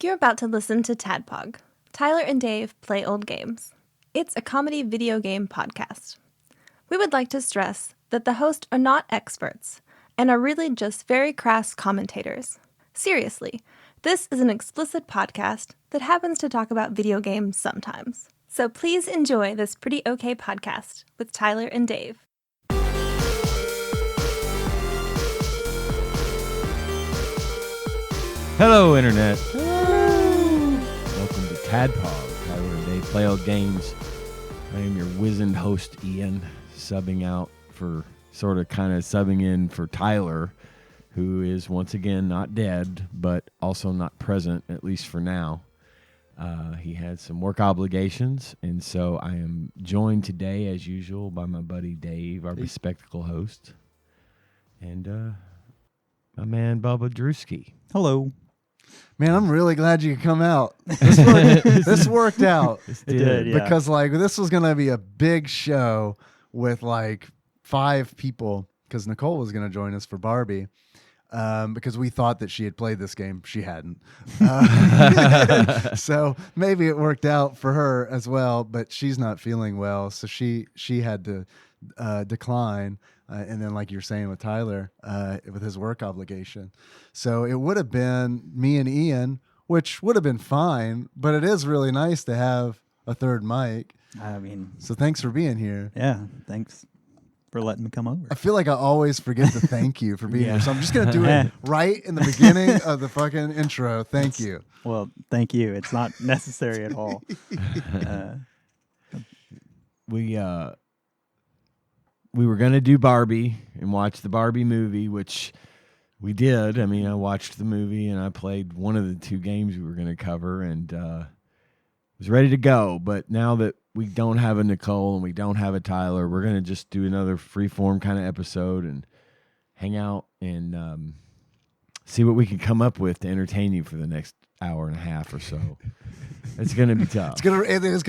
You're about to listen to TADPOG. Tyler and Dave play old games. It's a comedy video game podcast. We would like to stress that the hosts are not experts and are really just very crass commentators. Seriously, this is an explicit podcast that happens to talk about video games sometimes. So please enjoy this pretty okay podcast with Tyler and Dave. Hello, Internet. Welcome to TADPOG, Tyler and Dave Play Old Games. I am your wizened host, Ian, subbing out for, subbing in for Tyler, who is once again not dead, but also not present, at least for now. He had some work obligations, and so I am joined today, as usual, by my buddy Dave, our bespectacle host, and my man, Bubba Drewski. Hello. Man, I'm really glad you could come out. This worked out. It did, yeah. Because this was going to be a big show with 5 people, because Nicole was going to join us for Barbie. Because we thought that she had played this game. She hadn't. So maybe it worked out for her as well, but she's not feeling well. So she had to decline. And then, like you're saying with Tyler, with his work obligation. So it would have been me and Ian, which would have been fine, but it is really nice to have a third mic. So thanks for being here. Yeah, thanks for letting me come over. I feel like I always forget to thank you for being here. So I'm just going to do it right in the beginning of the fucking intro. Thank you. Well, thank you. It's not necessary at all. We were going to do Barbie and watch the Barbie movie, which we did. I mean, I watched the movie and I played one of the 2 games we were going to cover and was ready to go. But now that we don't have a Nicole and we don't have a Tyler, we're going to just do another freeform kind of episode and hang out and see what we can come up with to entertain you for the next hour and a half or so. It's going to be tough. It's going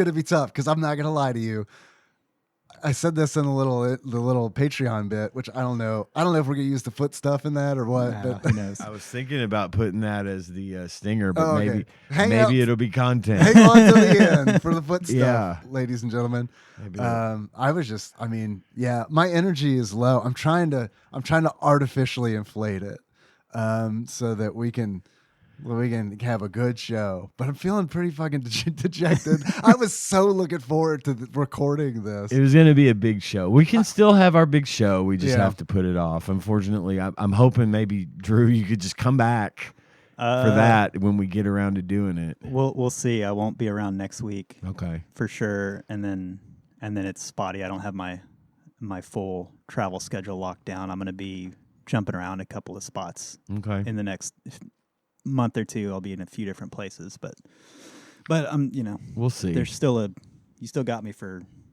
to be tough because I'm not going to lie to you. I said this in the little Patreon bit, which I don't know. I don't know if we're gonna use the foot stuff in that or what. But who knows? I was thinking about putting that as the stinger, but okay. maybe it'll be content. Hang on to the end for the foot stuff, yeah, ladies and gentlemen. I was just, my energy is low. I'm trying to artificially inflate it, so that we can have a good show, but I'm feeling pretty fucking dejected. I was so looking forward to recording this. It was going to be a big show. We can still have our big show. We just have to put it off. Unfortunately, I'm hoping maybe, Drew, you could just come back for that when we get around to doing it. We'll see. I won't be around next week. Okay. For sure. And then it's spotty. I don't have my full travel schedule locked down. I'm going to be jumping around a couple of spots. Okay. In the next month or 2, I'll be in a few different places, but we'll see. There's you still got me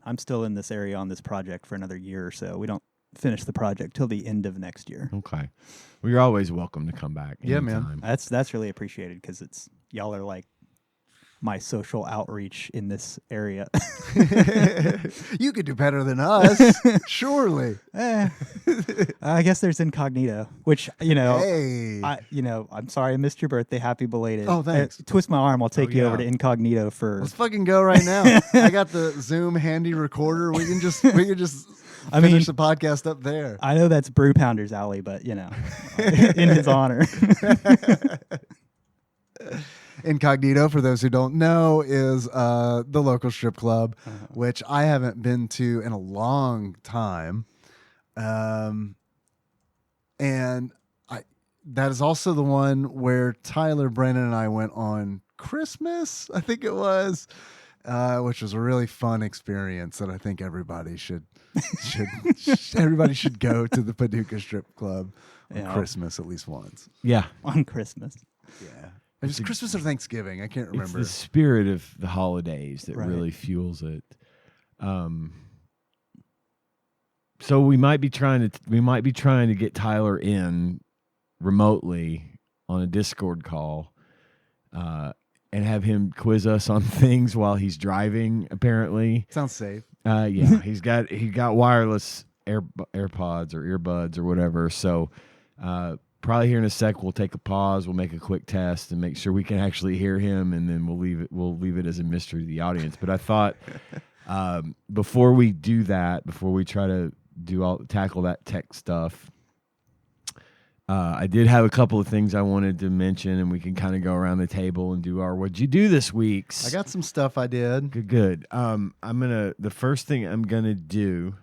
I'm still in this area on this project for another year or so. We don't finish the project till the end of next year. Okay. Well, you're always welcome to come back. Yeah, anytime. man. That's really appreciated because y'all are like my social outreach in this area. You could do better than us, surely. I guess there's incognito, which Hey. I'm sorry I missed your birthday. Happy belated. Oh, thanks. Twist my arm. I'll take you over to incognito for. Let's fucking go right now. I got the Zoom handy recorder. We can just finish the podcast up there. I know that's Brew Pounder's alley, but in his honor. Incognito, for those who don't know, is the local strip club, which I haven't been to in a long time. And that is also the one where Tyler, Brandon, and I went on Christmas, I think it was, which was a really fun experience that I think everybody should go to the Paducah Strip Club on Christmas at least once. Yeah. On Christmas. Yeah. It was Christmas or Thanksgiving. I can't remember. It's the spirit of the holidays that really fuels it. So we might be trying to get Tyler in remotely on a Discord call, and have him quiz us on things while he's driving. Apparently, sounds safe. Yeah, he got wireless AirPods or earbuds or whatever. So probably here in a sec we'll take a pause, we'll make a quick test and make sure we can actually hear him, and then we'll leave it as a mystery to the audience. But I thought before we do that, before we try to tackle that tech stuff, I did have a couple of things I wanted to mention, and we can kind of go around the table and do our "What'd you do this week?" I got some stuff I did. Good. The first thing I'm gonna do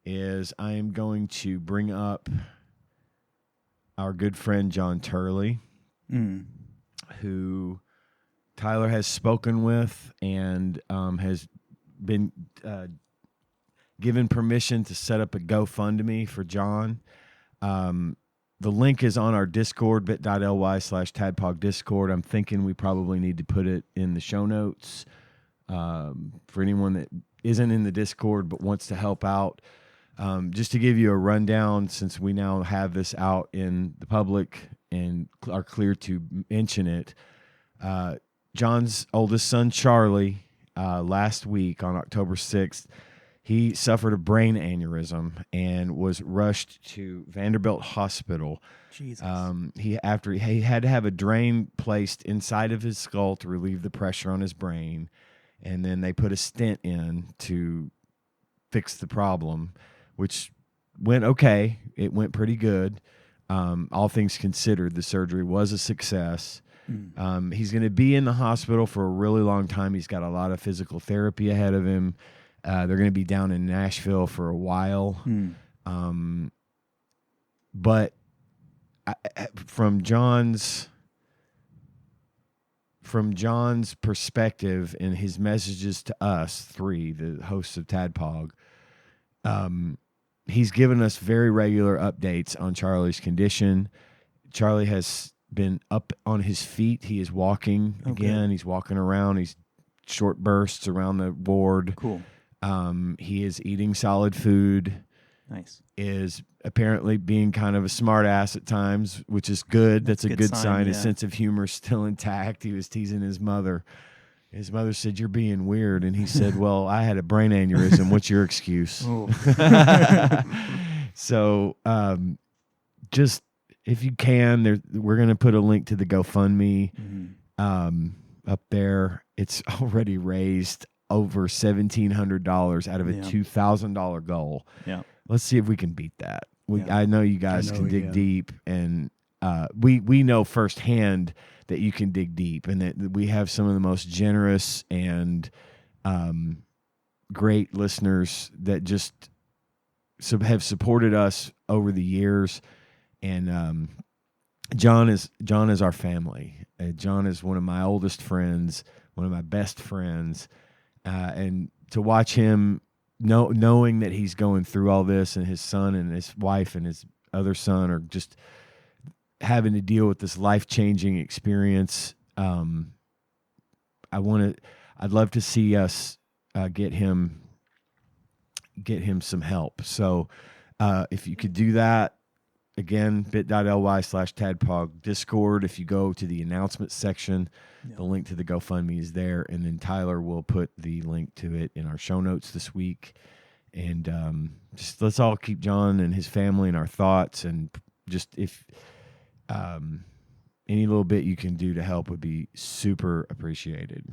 is I am going to bring up our good friend John Turley, who Tyler has spoken with and has been given permission to set up a GoFundMe for John. The link is on our Discord, bit.ly/TADPOG Discord. I'm thinking we probably need to put it in the show notes for anyone that isn't in the Discord but wants to help out. Just to give you a rundown, since we now have this out in the public and are clear to mention it, John's oldest son, Charlie, last week on October 6th, he suffered a brain aneurysm and was rushed to Vanderbilt Hospital. Jesus. He had to have a drain placed inside of his skull to relieve the pressure on his brain, and then they put a stent in to fix the problem, which went okay. It went pretty good. All things considered, the surgery was a success. He's going to be in the hospital for a really long time. He's got a lot of physical therapy ahead of him. They're going to be down in Nashville for a while. But from John's perspective and his messages to us three, the hosts of TADPOG, he's given us very regular updates on Charlie's condition. Charlie has been up on his feet. He is walking again. He's walking around. He's short bursts around the ward. Cool. He is eating solid food. Nice. Is apparently being kind of a smart ass at times, which is good. That's a good sign. His sense of humor is still intact. He was teasing his mother. His mother said, "You're being weird." And he said, "Well, I had a brain aneurysm. What's your excuse?" So just if you can, we're going to put a link to the GoFundMe up there. It's already raised over $1,700 out of a $2,000 goal. Yeah. Let's see if we can beat that. I know you guys can dig deep, and we know firsthand that you can dig deep, and that we have some of the most generous and great listeners that just have supported us over the years. And John is our family. John is one of my oldest friends, one of my best friends, and to watch him, knowing that he's going through all this, and his son and his wife and his other son are just having to deal with this life-changing experience. I'd love to see us get him some help. So if you could do that, again, bit.ly/TADPOG Discord. If you go to the announcements section, the link to the GoFundMe is there, and then Tyler will put the link to it in our show notes this week. And just let's all keep John and his family in our thoughts, and just if any little bit you can do to help would be super appreciated.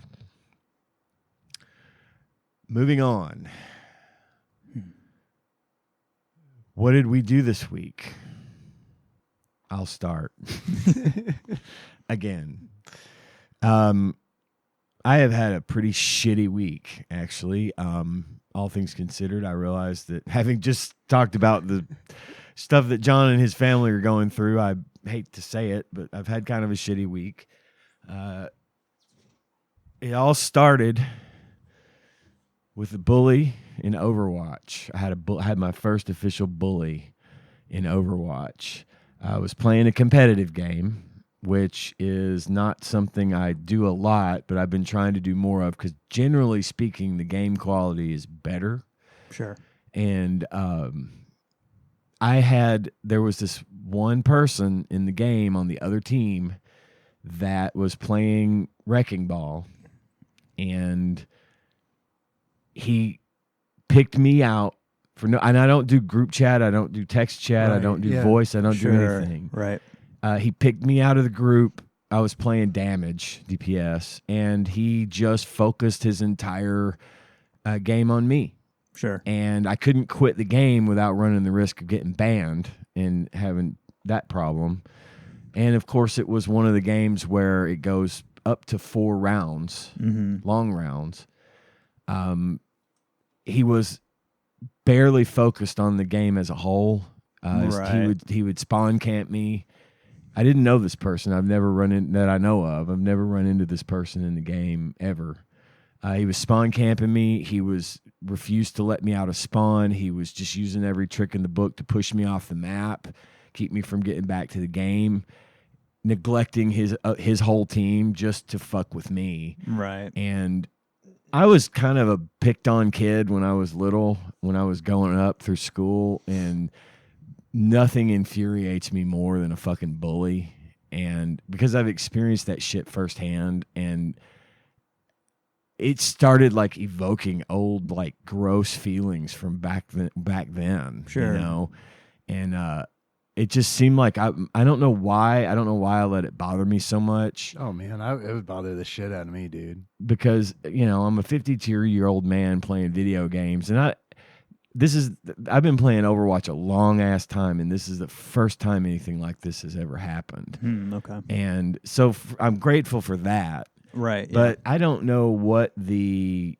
Moving on. What did we do this week? I'll start again. I have had a pretty shitty week, actually. All things considered, I realized that having just talked about the stuff that John and his family are going through, I hate to say it, but I've had kind of a shitty week. It all started with a bully in Overwatch. I had my first official bully in Overwatch. I was playing a competitive game, which is not something I do a lot, but I've been trying to do more of, because generally speaking, the game quality is better. Sure. And there was this one person in the game on the other team that was playing Wrecking Ball, and he picked me out and I don't do group chat. I don't do text chat. I Right, don't do yeah. voice. I don't do Sure. anything. Right. He picked me out of the group. I was playing damage DPS, and he just focused his entire game on me. Sure. And I couldn't quit the game without running the risk of getting banned and having that problem. And of course, it was one of the games where it goes up to 4 rounds, long rounds. He was barely focused on the game as a whole. Right. He would spawn camp me. I didn't know this person. I've never run in that I know of. I've never run into this person in the game ever. He was spawn camping me. He was refused to let me out of spawn. He was just using every trick in the book to push me off the map, keep me from getting back to the game, neglecting his whole team just to fuck with me. Right. And I was kind of a picked on kid when I was little, when I was going up through school, and nothing infuriates me more than a fucking bully. And because I've experienced that shit firsthand, and it started like evoking old, like, gross feelings from back then, Sure. you know? And it just seemed like I don't know why. I don't know why I let it bother me so much. Oh man, it would bother the shit out of me, dude. Because, you know, I'm a 52-year-old man playing video games, and I've been playing Overwatch a long ass time, and this is the first time anything like this has ever happened. Okay. And so I'm grateful for that. Right. But I don't know what the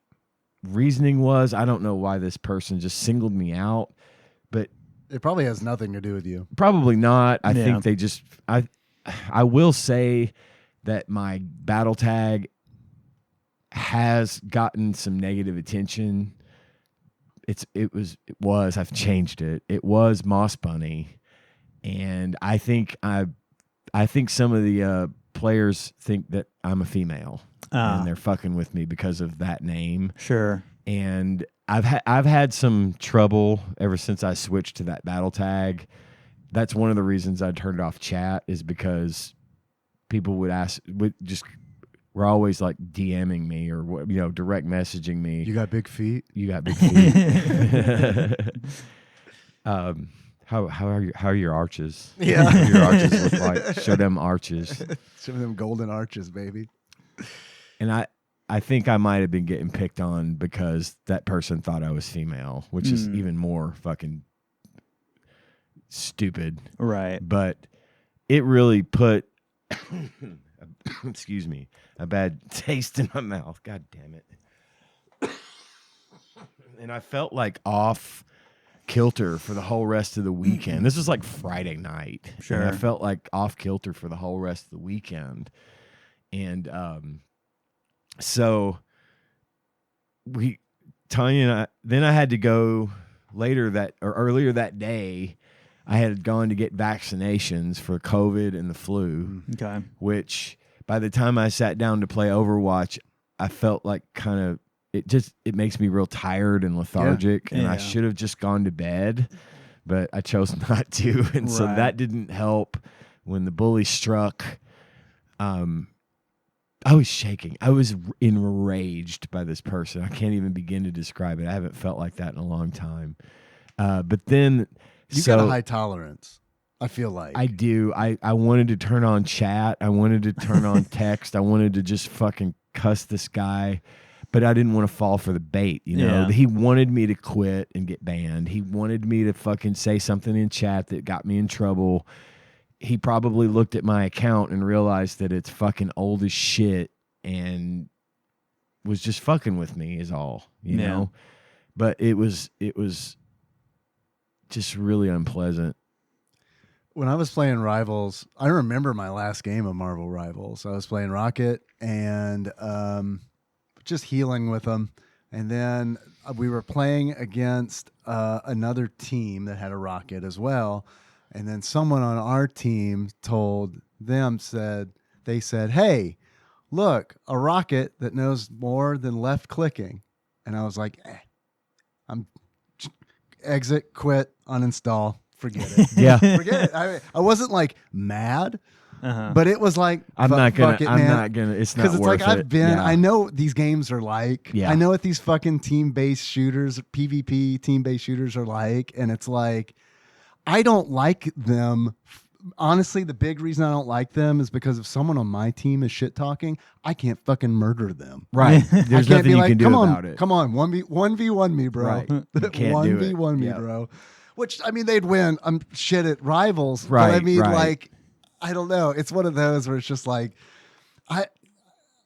reasoning was. I don't know why this person just singled me out, but It probably has nothing to do with you. probably not. I Yeah. think they just I will say that my battle tag has gotten some negative attention. I've changed it. It was Moss Bunny, and I think some of the players think that I'm a female, and they're fucking with me because of that name. Sure. And I've had some trouble ever since I switched to that battle tag. That's one of the reasons I turned off chat, is because people were always like DMing me or direct messaging me. You got big feet. You got big feet. How are your arches? Yeah. What do your arches look like? Show them arches. Some of them golden arches, baby. And I think I might have been getting picked on because that person thought I was female, which is even more fucking stupid. Right. But it really put excuse me, a bad taste in my mouth. God damn it. And I felt like off kilter for the whole rest of the weekend. This was like Friday night. Sure. And I felt like off kilter for the whole rest of the weekend. And so Tanya and I, then I had to go earlier that day, I had gone to get vaccinations for COVID and the flu. Okay. Which by the time I sat down to play Overwatch, I felt like kind of, it makes me real tired and lethargic, and I should have just gone to bed, but I chose not to. And so that didn't help. When the bully struck, I was shaking. I was enraged by this person. I can't even begin to describe it. I haven't felt like that in a long time. But then You got a high tolerance, I feel like. I do. I wanted to turn on chat. I wanted to turn on text. I wanted to just fucking cuss this guy, but I didn't want to fall for the bait. You know, Yeah. He wanted me to quit and get banned. He wanted me to fucking say something in chat that got me in trouble. He probably looked at my account and realized that it's fucking old as shit and was just fucking with me is all, you know? But it was just really unpleasant. When I was playing Rivals, I remember my last game of Marvel Rivals. I was playing Rocket and just healing with them. And then we were playing against another team that had a Rocket as well. And then someone on our team said, hey, look, a Rocket that knows more than left clicking. And I was like, I'm exit, quit, uninstall, forget it. Yeah. Forget it. I wasn't like mad, But it was like, I'm not fuck gonna. it, man. Not gonna. It's not Because it's worth like I've been. Yeah. I know what these games are like. Yeah. I know what these fucking team-based shooters, PvP team-based shooters are like, and it's like I don't like them. Honestly, the big reason I don't like them is because if someone on my team is shit talking, I can't fucking murder them. Right. I There's can't nothing be you like, can do come on, about it. come on, 1v1 me, bro. Right. You can't do it. 1v1 me, Yep. bro. Which I mean, they'd win. I'm shit at rivals, but Right, I mean, right. like, I don't know. It's one of those where it's just like,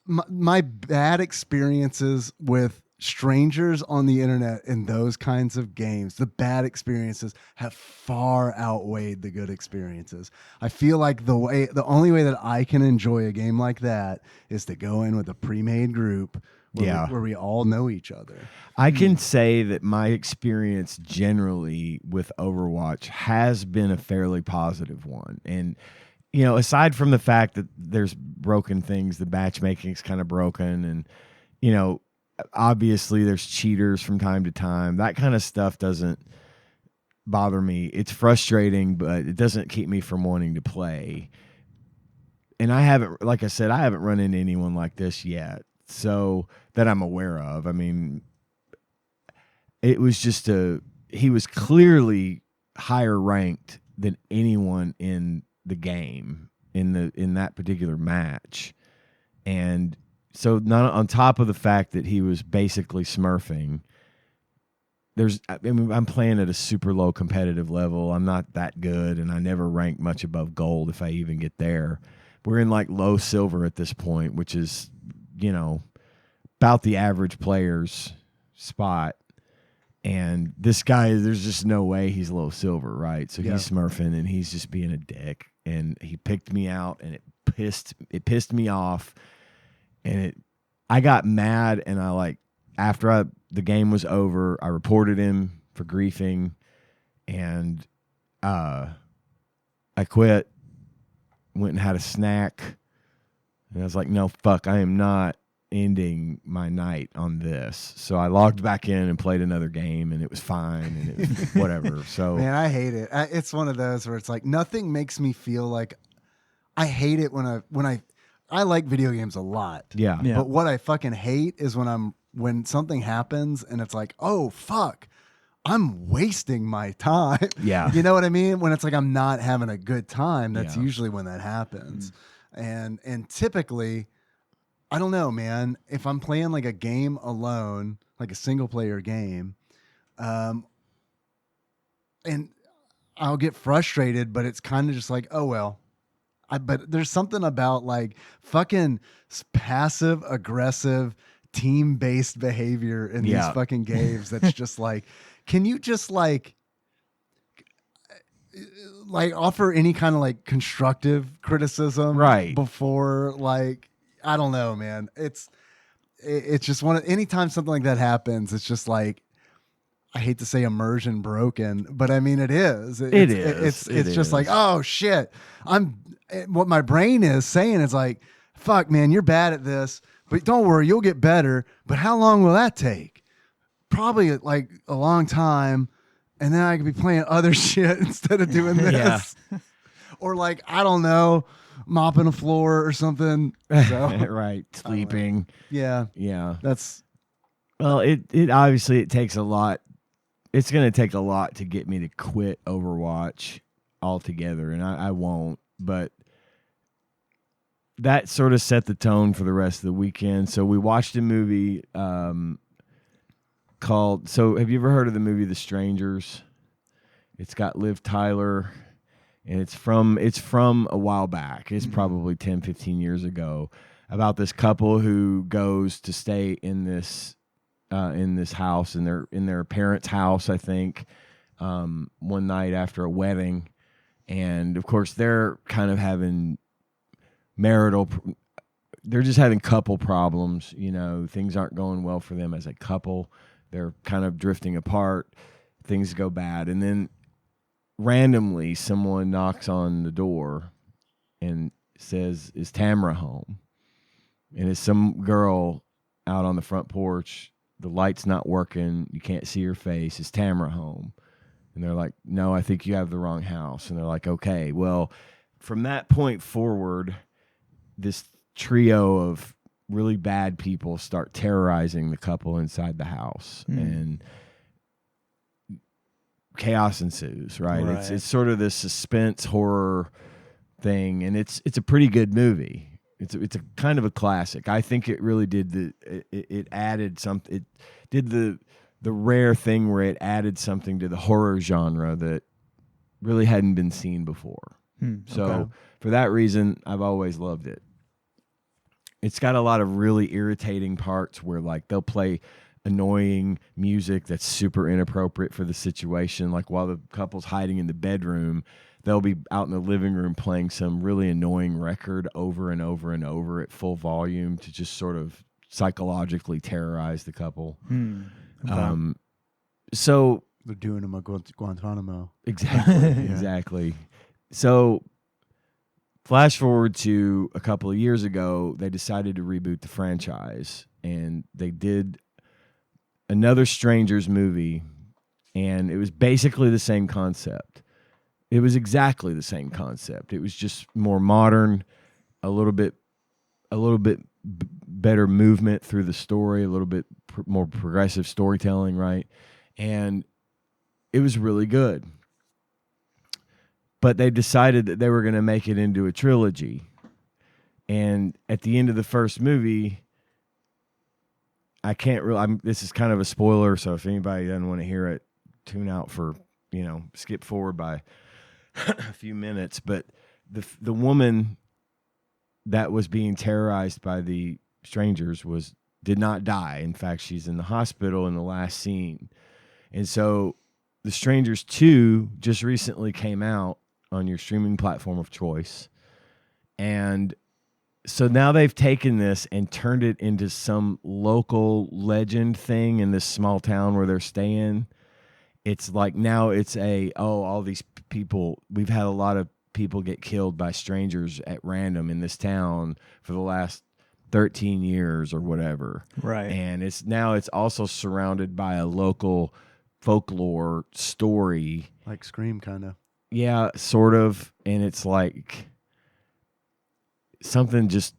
my bad experiences with strangers on the internet in those kinds of games, the bad experiences have far outweighed the good experiences. I feel like the only way that I can enjoy a game like that is to go in with a pre-made group where we all know each other. I can say that my experience generally with Overwatch has been a fairly positive one. And, you know, aside from the fact that there's broken things, the matchmaking's kind of broken, and, you know, obviously there's cheaters from time to time. That kind of stuff doesn't bother me. It's frustrating, but it doesn't keep me from wanting to play. And I haven't, like I said, I haven't run into anyone like this yet, so that I'm aware of. I mean, it was just he was clearly higher ranked than anyone in the game in that particular match. And so not on top of the fact that he was basically smurfing, I'm playing at a super low competitive level. I'm not that good, and I never rank much above gold if I even get there. We're in like low silver at this point, which is, you know, about the average player's spot. And this guy, there's just no way he's low silver, right? So he's smurfing, and he's just being a dick. And he picked me out, and it pissed me off. And I got mad, and after the game was over, I reported him for griefing, and I quit, went and had a snack, and I was like, no, fuck, I am not ending my night on this. So I logged back in and played another game, and it was fine, and it was whatever. So man, I hate it. It's one of those where it's like nothing makes me feel like I hate it when I like video games a lot. Yeah. But what I fucking hate is when something happens and it's like, oh fuck, I'm wasting my time. Yeah. You know what I mean? When it's like I'm not having a good time, that's Yeah. usually when that happens. And typically, I don't know, man, if I'm playing like a game alone, like a single player game, and I'll get frustrated, but it's kind of just like, oh well. But there's something about like fucking passive aggressive team based behavior in these fucking games that's just like, can you just like offer any kind of like constructive criticism Right before, like, I don't know, man. It's just anytime something like that happens, it's just like, I hate to say immersion broken, but I mean, it is. It's just like, oh shit. What my brain is saying is like, fuck, man, you're bad at this, but don't worry, you'll get better. But how long will that take? Probably like a long time. And then I could be playing other shit instead of doing this. Or like, I don't know, mopping a floor or something. So, right. Sleeping. Yeah. That's, well, it obviously it takes a lot. It's going to take a lot to get me to quit Overwatch altogether, and I won't. But that sort of set the tone for the rest of the weekend. So we watched a movie called, so have you ever heard of the movie The Strangers? It's got Liv Tyler, and it's from a while back. It's probably 10, 15 years ago, about this couple who goes to stay in this house, in their parents' house, I think, one night after a wedding. And of course they're kind of having they're just having couple problems. You know, things aren't going well for them as a couple. They're kind of drifting apart. Things go bad. And then randomly someone knocks on the door and says, "Is Tamara home?" And it's some girl out on the front porch. The light's not working. You can't see her face. Is Tamara home? And they're like, "No, I think you have the wrong house." And they're like, "Okay, well, from that point forward, this trio of really bad people start terrorizing the couple inside the house, and chaos ensues. Right? It's sort of this suspense horror thing, and it's a pretty good movie. It's a kind of a classic. I think it really did it added something. It did the rare thing where it added something to the horror genre that really hadn't been seen before. So for that reason, I've always loved it. It's got a lot of really irritating parts where like they'll play annoying music that's super inappropriate for the situation. Like while the couple's hiding in the bedroom, they'll be out in the living room playing some really annoying record over and over and over at full volume to just sort of psychologically terrorize the couple. So They're doing them at Guantanamo. exactly, exactly. So flash forward to a couple of years ago, they decided to reboot the franchise, and they did another Strangers movie, and it was basically the same concept. It was exactly the same concept. It was just more modern, a little bit better movement through the story, a little bit more progressive storytelling, right? And it was really good. But they decided that they were going to make it into a trilogy. And at the end of the first movie, I can't really, this is kind of a spoiler, so if anybody doesn't want to hear it, tune out for, skip forward by a few minutes. But the woman that was being terrorized by the strangers did not die. In fact, she's in the hospital in the last scene. And so The Strangers 2 just recently came out on your streaming platform of choice. And so now they've taken this and turned it into some local legend thing in this small town where they're staying. It's like now it's all these people, we've had a lot of people get killed by strangers at random in this town for the last 13 years or whatever. Right. And it's also surrounded by a local folklore story. Like Scream, kind of. Yeah, sort of. And it's like something just,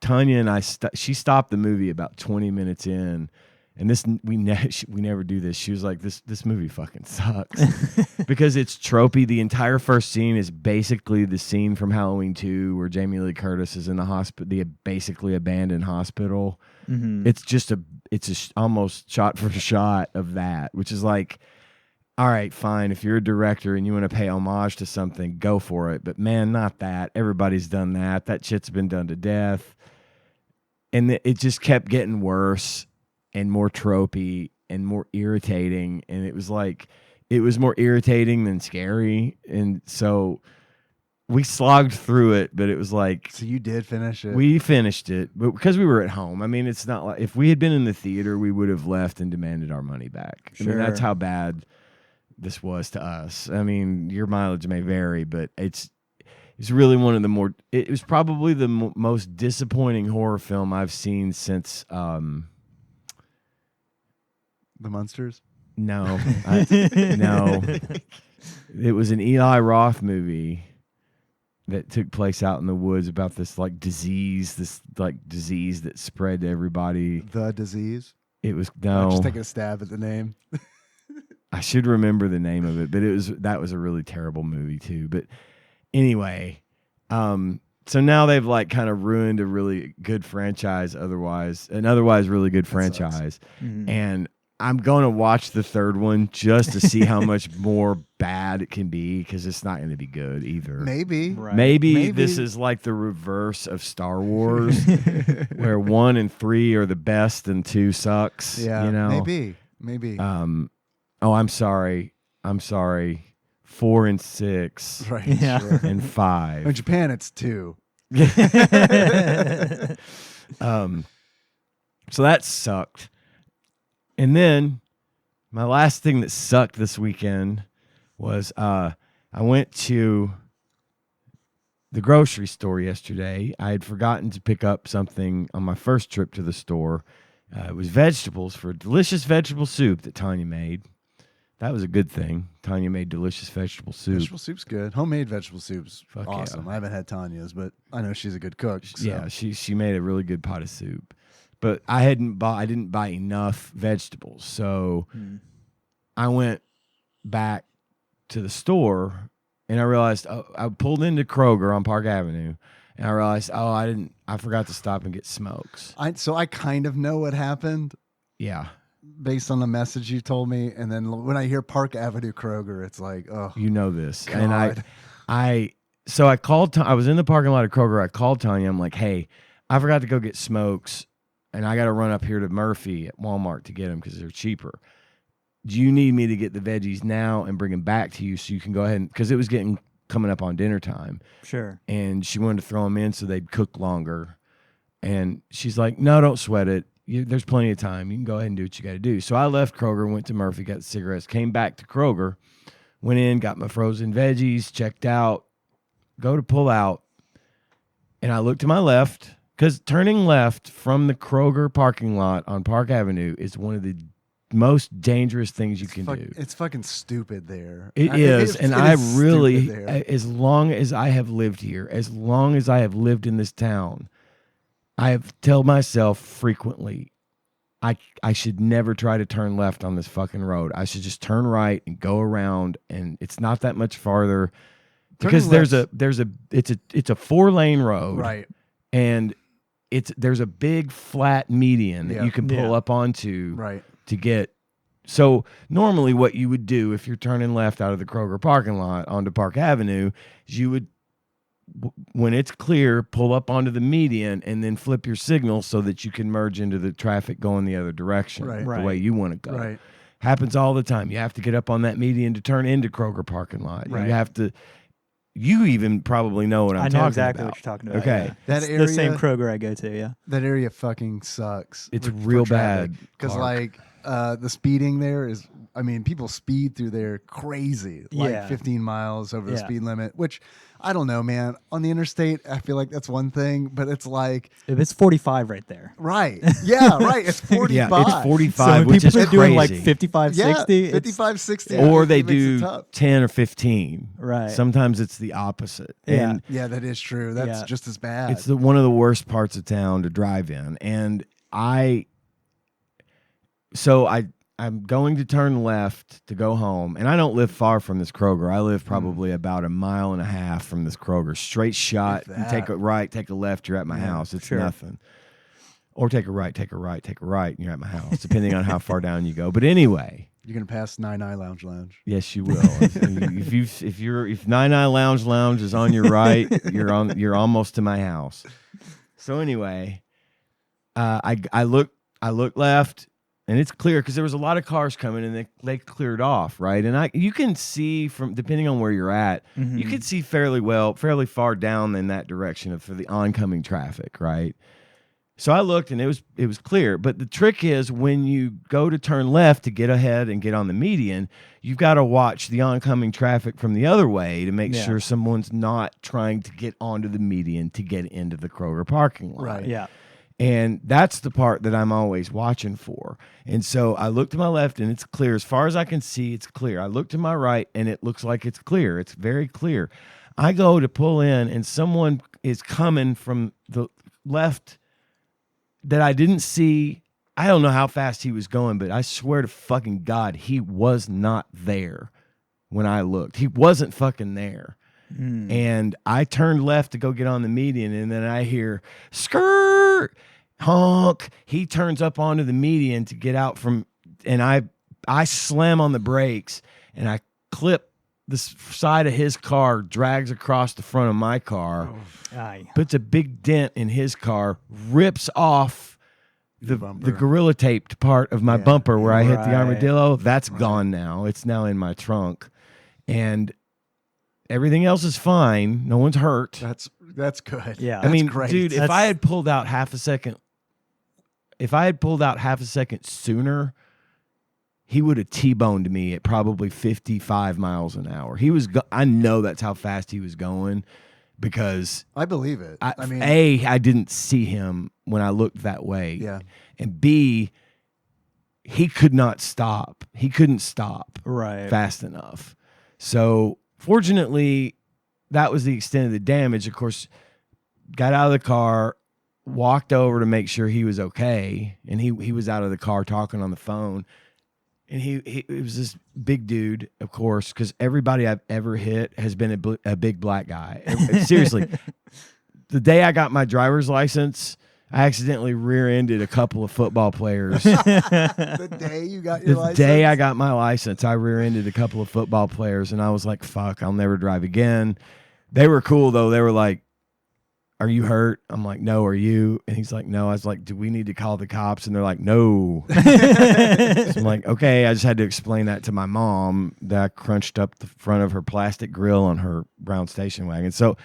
Tanya and I, she stopped the movie about 20 minutes in, and we never do this. She was like, this movie fucking sucks. Because it's tropey. The entire first scene is basically the scene from Halloween 2 where Jamie Lee Curtis is in the hospital, the basically abandoned hospital. Mm-hmm. It's almost shot for shot of that, which is like, all right, fine. If you're a director and you want to pay homage to something, go for it. But man, not that. Everybody's done that. That shit's been done to death. And it just kept getting worse and more tropey and more irritating. And it was more irritating than scary. And so we slogged through it, but it was like... So you did finish it? We finished it, but because we were at home. I mean, it's not like... If we had been in the theater, we would have left and demanded our money back. Sure. I mean, that's how bad this was to us. I mean, your mileage may vary, but it's really one of the more... It was probably the most disappointing horror film I've seen since... The Munsters? No. No. It was an Eli Roth movie that took place out in the woods about this disease that spread to everybody. The Disease? It was I'm just taking a stab at the name. I should remember the name of it, but that was a really terrible movie too. But anyway, so now they've kind of ruined a really good franchise, otherwise really good franchise. Mm-hmm. And I'm going to watch the third one just to see how much more bad it can be, because it's not going to be good either. Maybe. Right. Maybe this is like the reverse of Star Wars, where 1 and 3 are the best and 2 sucks. Yeah, maybe. Oh, I'm sorry. 4 and 6. Right. Yeah. Sure. And 5. In Japan, it's 2. So that sucked. And then my last thing that sucked this weekend was I went to the grocery store yesterday. I had forgotten to pick up something on my first trip to the store. It was vegetables for a delicious vegetable soup that Tanya made. That was a good thing. Tanya made delicious vegetable soup. Vegetable soup's good. Homemade vegetable soup's Fuck yeah. awesome. I haven't had Tanya's, but I know she's a good cook. So. Yeah, she made a really good pot of soup. But I didn't buy enough vegetables. So I went back to the store and I realized I pulled into Kroger on Park Avenue and I realized, I forgot to stop and get smokes. So I kind of know what happened. Yeah. Based on the message you told me, and then when I hear Park Avenue Kroger, it's like, oh, you know this. God. And so I called. I was in the parking lot of Kroger. I called Tanya. I'm like, hey, I forgot to go get smokes, and I got to run up here to Murphy at Walmart to get them because they're cheaper. Do you need me to get the veggies now and bring them back to you so you can go ahead because it was coming up on dinner time. Sure. And she wanted to throw them in so they'd cook longer. And she's like, no, don't sweat it. There's plenty of time. You can go ahead and do what you got to do. So I left Kroger, went to Murphy, got the cigarettes, came back to Kroger, went in, got my frozen veggies, checked out, go to pull out, and I looked to my left because turning left from the Kroger parking lot on Park Avenue is one of the most dangerous things you can do. It's fucking stupid there. It is. And I really, as long as I have lived here, as long as I have lived in this town, I have told myself frequently, I should never try to turn left on this fucking road. I should just turn right and go around, and it's not that much farther because it's a 4-lane road, right? And there's a big flat median that you can pull up onto, right? To get. So normally, what you would do if you're turning left out of the Kroger parking lot onto Park Avenue is you would, when it's clear, pull up onto the median and then flip your signal so that you can merge into the traffic going the other direction, the way you want to go. Right. Happens all the time. You have to get up on that median to turn into Kroger parking lot. Right. You have to. You even probably know what I'm talking about. I know exactly what you're talking about. Okay. Yeah. That it's area, the same Kroger I go to, yeah. That area fucking sucks. It's real bad. Because the speeding there is, I mean, people speed through there crazy, like 15 miles over the speed limit, which I don't know, man. On the interstate, I feel like that's one thing, but it's like if it's 45 right there. Right. Yeah, right. It's 45. Yeah, it's 45, so which is people are doing like crazy. 55, 60. Yeah, 55, 60. Or they do 10 or 15. Right. Sometimes it's the opposite. Yeah. And yeah, that is true. That's just as bad. it's one of the worst parts of town to drive in. And I'm going to turn left to go home, and I don't live far from this Kroger. I live probably about 1.5 miles from this Kroger. Straight shot, you take a right, take a left, you're at my house. It's nothing. Or take a right, and you're at my house, depending on how far down you go. But anyway, you're gonna pass Nine Eye Lounge. Yes, you will. if Nine Eye Lounge is on your right, you're almost to my house. So anyway, I look left. And it's clear because there was a lot of cars coming and they cleared off, right? And you can see from, depending on where you're at, you can see fairly far down in that direction for the oncoming traffic, right? So I looked and it was clear. But the trick is when you go to turn left to get ahead and get on the median, you've got to watch the oncoming traffic from the other way to make sure someone's not trying to get onto the median to get into the Kroger parking lot. Right. Yeah. And that's the part that I'm always watching for. And so I look to my left and it's clear. As far as I can see, it's clear. I look to my right and it looks like it's clear. It's very clear. I go to pull in and someone is coming from the left that I didn't see. I don't know how fast he was going, but I swear to fucking God, he was not there when I looked. He wasn't fucking there. And I turned left to go get on the median, and then I hear skirt, honk. He turns up onto the median to get out from, and I slam on the brakes, and I clip the side of his car, drags across the front of my car, puts a big dent in his car, rips off the Gorilla Taped part of my bumper where I hit the armadillo. That's gone now. It's now in my trunk. And everything else is fine. No one's hurt. That's good. Yeah. I mean, great. dude, if I had pulled out half a second sooner, he would have T-boned me at probably 55 miles an hour. I know that's how fast he was going because I believe it. I mean, A, I didn't see him when I looked that way. Yeah. And B, he could not stop. He couldn't stop Right. fast enough. So fortunately, that was the extent of the damage. Of course, got out of the car, walked over to make sure he was okay, and he was out of the car talking on the phone. And he was this big dude, of course, because everybody I've ever hit has been a big black guy. Seriously, the day I got my driver's license, I accidentally rear-ended a couple of football players. The day you got your license? The day I got my license, I rear-ended a couple of football players, and I was like, fuck, I'll never drive again. They were cool, though. They were like, are you hurt? I'm like, no, are you? And he's like, no. I was like, do we need to call the cops? And they're like, no. So I'm like, okay. I just had to explain that to my mom that I crunched up the front of her plastic grill on her brown station wagon. So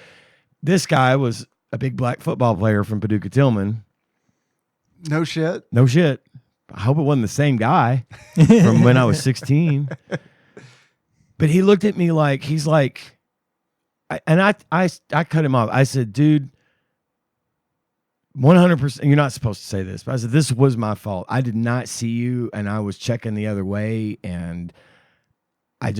this guy was a big black football player from Paducah Tillman. No shit. No shit. I hope it wasn't the same guy from when I was 16. But he looked at me like, he's like, I cut him off. I said, dude, 100%, you're not supposed to say this, but I said, this was my fault. I did not see you, and I was checking the other way, and I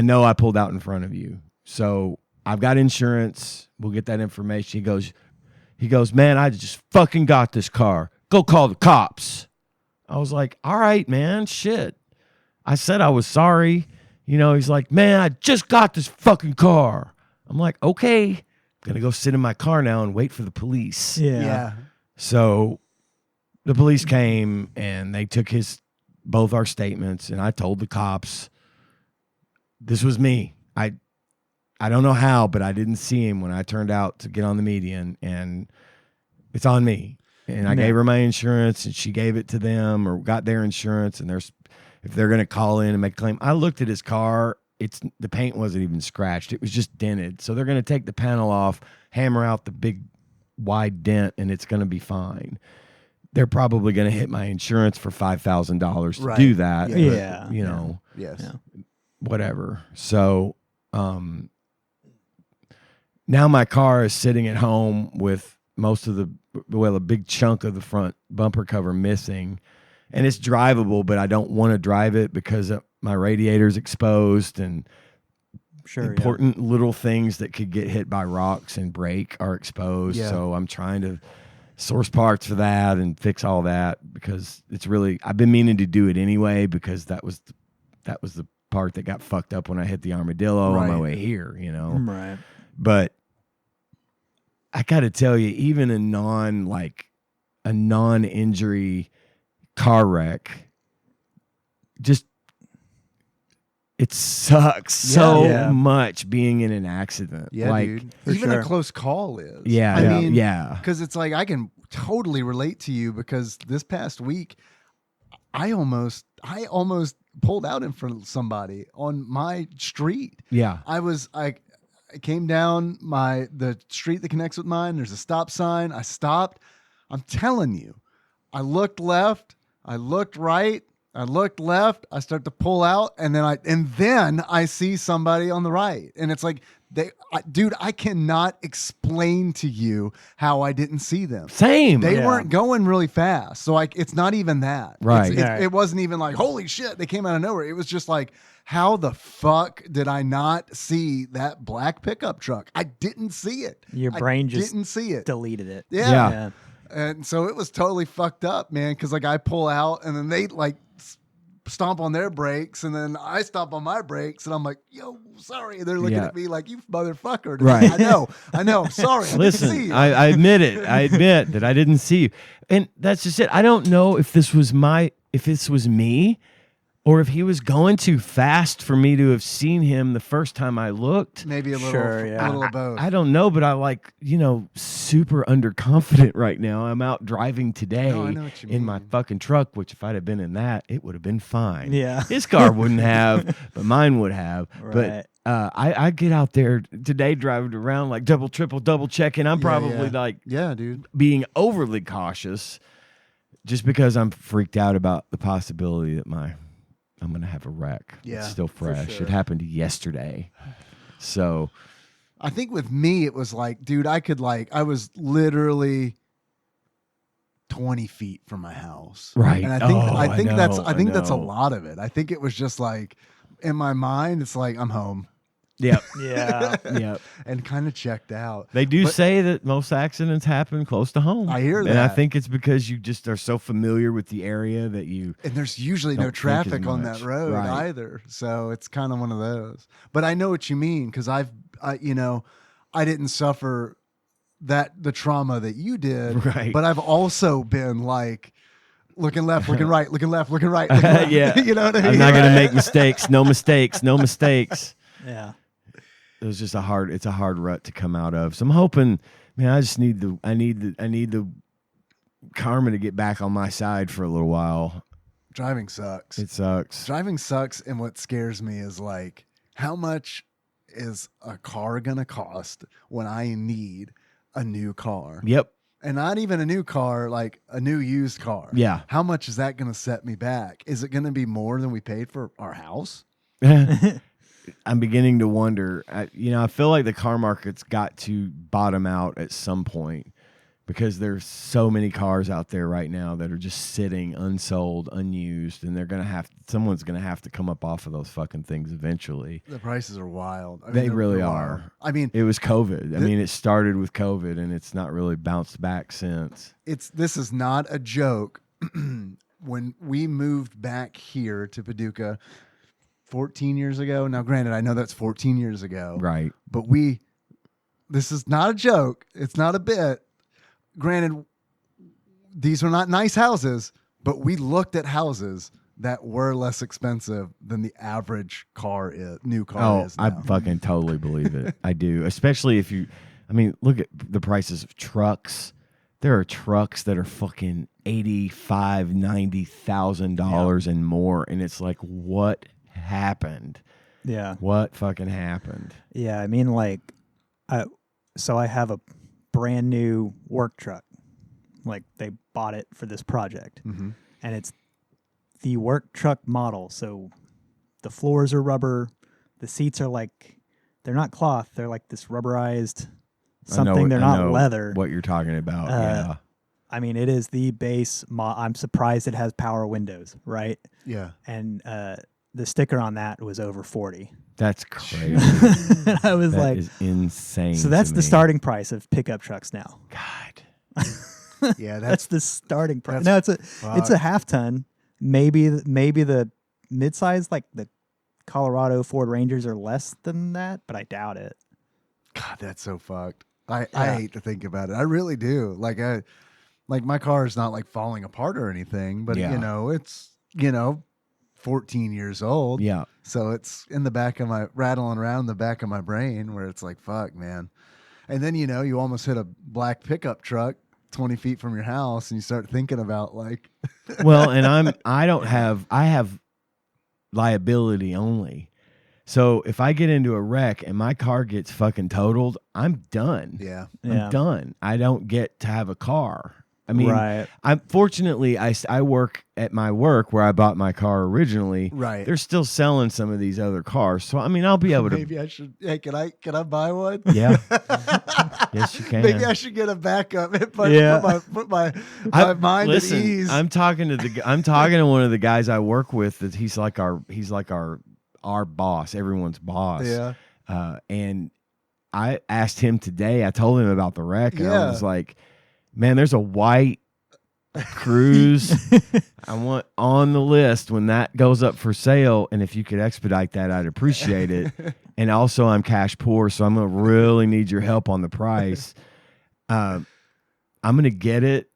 know I pulled out in front of you. So I've got insurance. We'll get that information. He goes, man, I just fucking got this car. Go call the cops. I was like, all right, man, shit. I said I was sorry. You know, he's like, man, I just got this fucking car. I'm like, okay. Gonna go sit in my car now and wait for the police. Yeah. So the police came and they took both our statements, and I told the cops this was me. I don't know how, but I didn't see him when I turned out to get on the median, and it's on me. And I gave her my insurance, and she gave it to them or got their insurance, and if they're gonna call in and make a claim. I looked at his car. The paint wasn't even scratched. It was just dented. So they're going to take the panel off, hammer out the big wide dent, and it's going to be fine. They're probably going to hit my insurance for $5,000 to do that. Yeah. But, you know, Yes. Yeah. whatever. So now my car is sitting at home with a big chunk of the front bumper cover missing. And it's drivable, but I don't want to drive it because my radiator's exposed, and important little things that could get hit by rocks and break are exposed. Yeah. So I'm trying to source parts for that and fix all that, because I've been meaning to do it anyway, because that was the part that got fucked up when I hit the armadillo on my way here, you know? Right. But I got to tell you, even a non-injury car wreck, it sucks so much being in an accident. Yeah, dude. Even a close call is. Yeah. I mean, yeah. because it's like, I can totally relate to you, because this past week, I almost pulled out in front of somebody on my street. Yeah. I came down the street that connects with mine. There's a stop sign. I stopped. I'm telling you, I looked left. I looked right. I looked left. I start to pull out, and then I see somebody on the right, and it's like, dude, I cannot explain to you how I didn't see them. Same. They weren't going really fast, so it's not even that. Right. It wasn't even like, holy shit, they came out of nowhere. It was just like, how the fuck did I not see that black pickup truck? I didn't see it. Your brain just didn't see it. deleted it. Yeah. And so it was totally fucked up, man, because I pull out, and then they stomp on their brakes, and then I stomp on my brakes, and I'm like, yo, sorry. They're looking at me like, you motherfucker. Right. I know. I'm sorry. Listen, I didn't see you. I admit it. I admit that I didn't see you. And that's just it. I don't know if this was me, or if he was going too fast for me to have seen him the first time I looked. Maybe a little, Sure, a little of both. I don't know, but I super underconfident right now. I'm out driving today No, I know what you in my mean. fucking truck, which if I'd have been in that, it would have been fine. Yeah. His car wouldn't have, but mine would have. Right. But I get out there today driving around like double, triple, double checking. I'm probably yeah, dude. being overly cautious just because I'm freaked out about the possibility that I'm going to have a wreck. Yeah, it's still for fresh. sure. It happened yesterday. So I think with me, it was like, dude, I was literally 20 feet from my house. Right. And I think Oh, I think I that's know, I think that's a know. lot of it. I think it was just like in my mind, it's like I'm home Yep. Yeah. Yep. and kind of checked out. They do But- say that most accidents happen close to home. I hear and I that. think it's because you just are so familiar with the area that you. And there's usually no Don't think as traffic on much. that road Right. either. So it's kind of one of those. But I know what you mean because I didn't suffer the trauma that you did. Right. But I've also been like looking left, looking right, looking left, looking right. Looking left. Yeah. You know what I mean? I'm not gonna make mistakes. No mistakes. No mistakes. Yeah. It was just it's a hard rut to come out of. So I'm hoping, man, I need the karma to get back on my side for a little while. Driving sucks. It sucks. Driving sucks. And what scares me is like, how much is a car going to cost when I need a new car? Yep. And not even a new car, like a new used car. Yeah. How much is that going to set me back? Is it going to be more than we paid for our house? I'm beginning to wonder. I feel like the car market's got to bottom out at some point because there's so many cars out there right now that are just sitting unsold, unused, and someone's gonna have to come up off of those fucking things eventually. The prices are wild. I mean, They really they're are. wild. I mean, It was COVID. It started with COVID, and it's not really bounced back since. this is not a joke. When we moved back here to Paducah 14 years ago. Now, granted, I know that's 14 years ago. Right. But this is not a joke. It's not a bit. Granted, these are not nice houses, but we looked at houses that were less expensive than the average new car is now. I fucking totally believe it. I do. Especially if look at the prices of trucks. There are trucks that are fucking $85,000, $90,000 and more. And it's like, what happened? Yeah. What fucking happened? Yeah. I mean, like, so I have a brand new work truck. Like, they bought it for this project. Mm-hmm. And it's the work truck model. So the floors are rubber. The seats are like, they're not cloth. They're like this rubberized something. They're not leather. What you're talking about. Yeah. I mean, it is the base. I'm surprised it has power windows, right? Yeah. And the sticker on that was over 40. That's crazy. And I was That like, is insane. so that's to the me. starting price of pickup trucks now. God. Yeah. That's the starting price. that's No, it's a half ton. Maybe the midsize, like the Colorado Ford Rangers, are less than that, but I doubt it. God, that's so fucked. I hate to think about it. I really do. Like my car is not like falling apart or anything, but Yeah. it's 14 years old. Yeah. So it's in the back of rattling around in the back of my brain where it's like, fuck, man. And then, you almost hit a black pickup truck 20 feet from your house and you start thinking about like, Well, and I have liability only. So if I get into a wreck and my car gets fucking totaled, I'm done. yeah, I'm done. I don't get to have a car. I mean, Right. Fortunately, I work at my work where I bought my car originally. right. They're still selling some of these other cars. So, I mean, I'll be able to. Maybe I should, hey, can I buy one? Yeah. Yes, you can. Maybe I should get a backup and put my mind Listen, at ease. I'm talking to one of the guys I work with that he's like our boss, everyone's boss. Yeah. And I asked him today, I told him about the wreck, and I Yeah. was like, man, there's a white Cruise. I want on the list when that goes up for sale, and if you could expedite that, I'd appreciate it. And also, I'm cash poor, so I'm gonna really need your help on the price. I'm gonna get it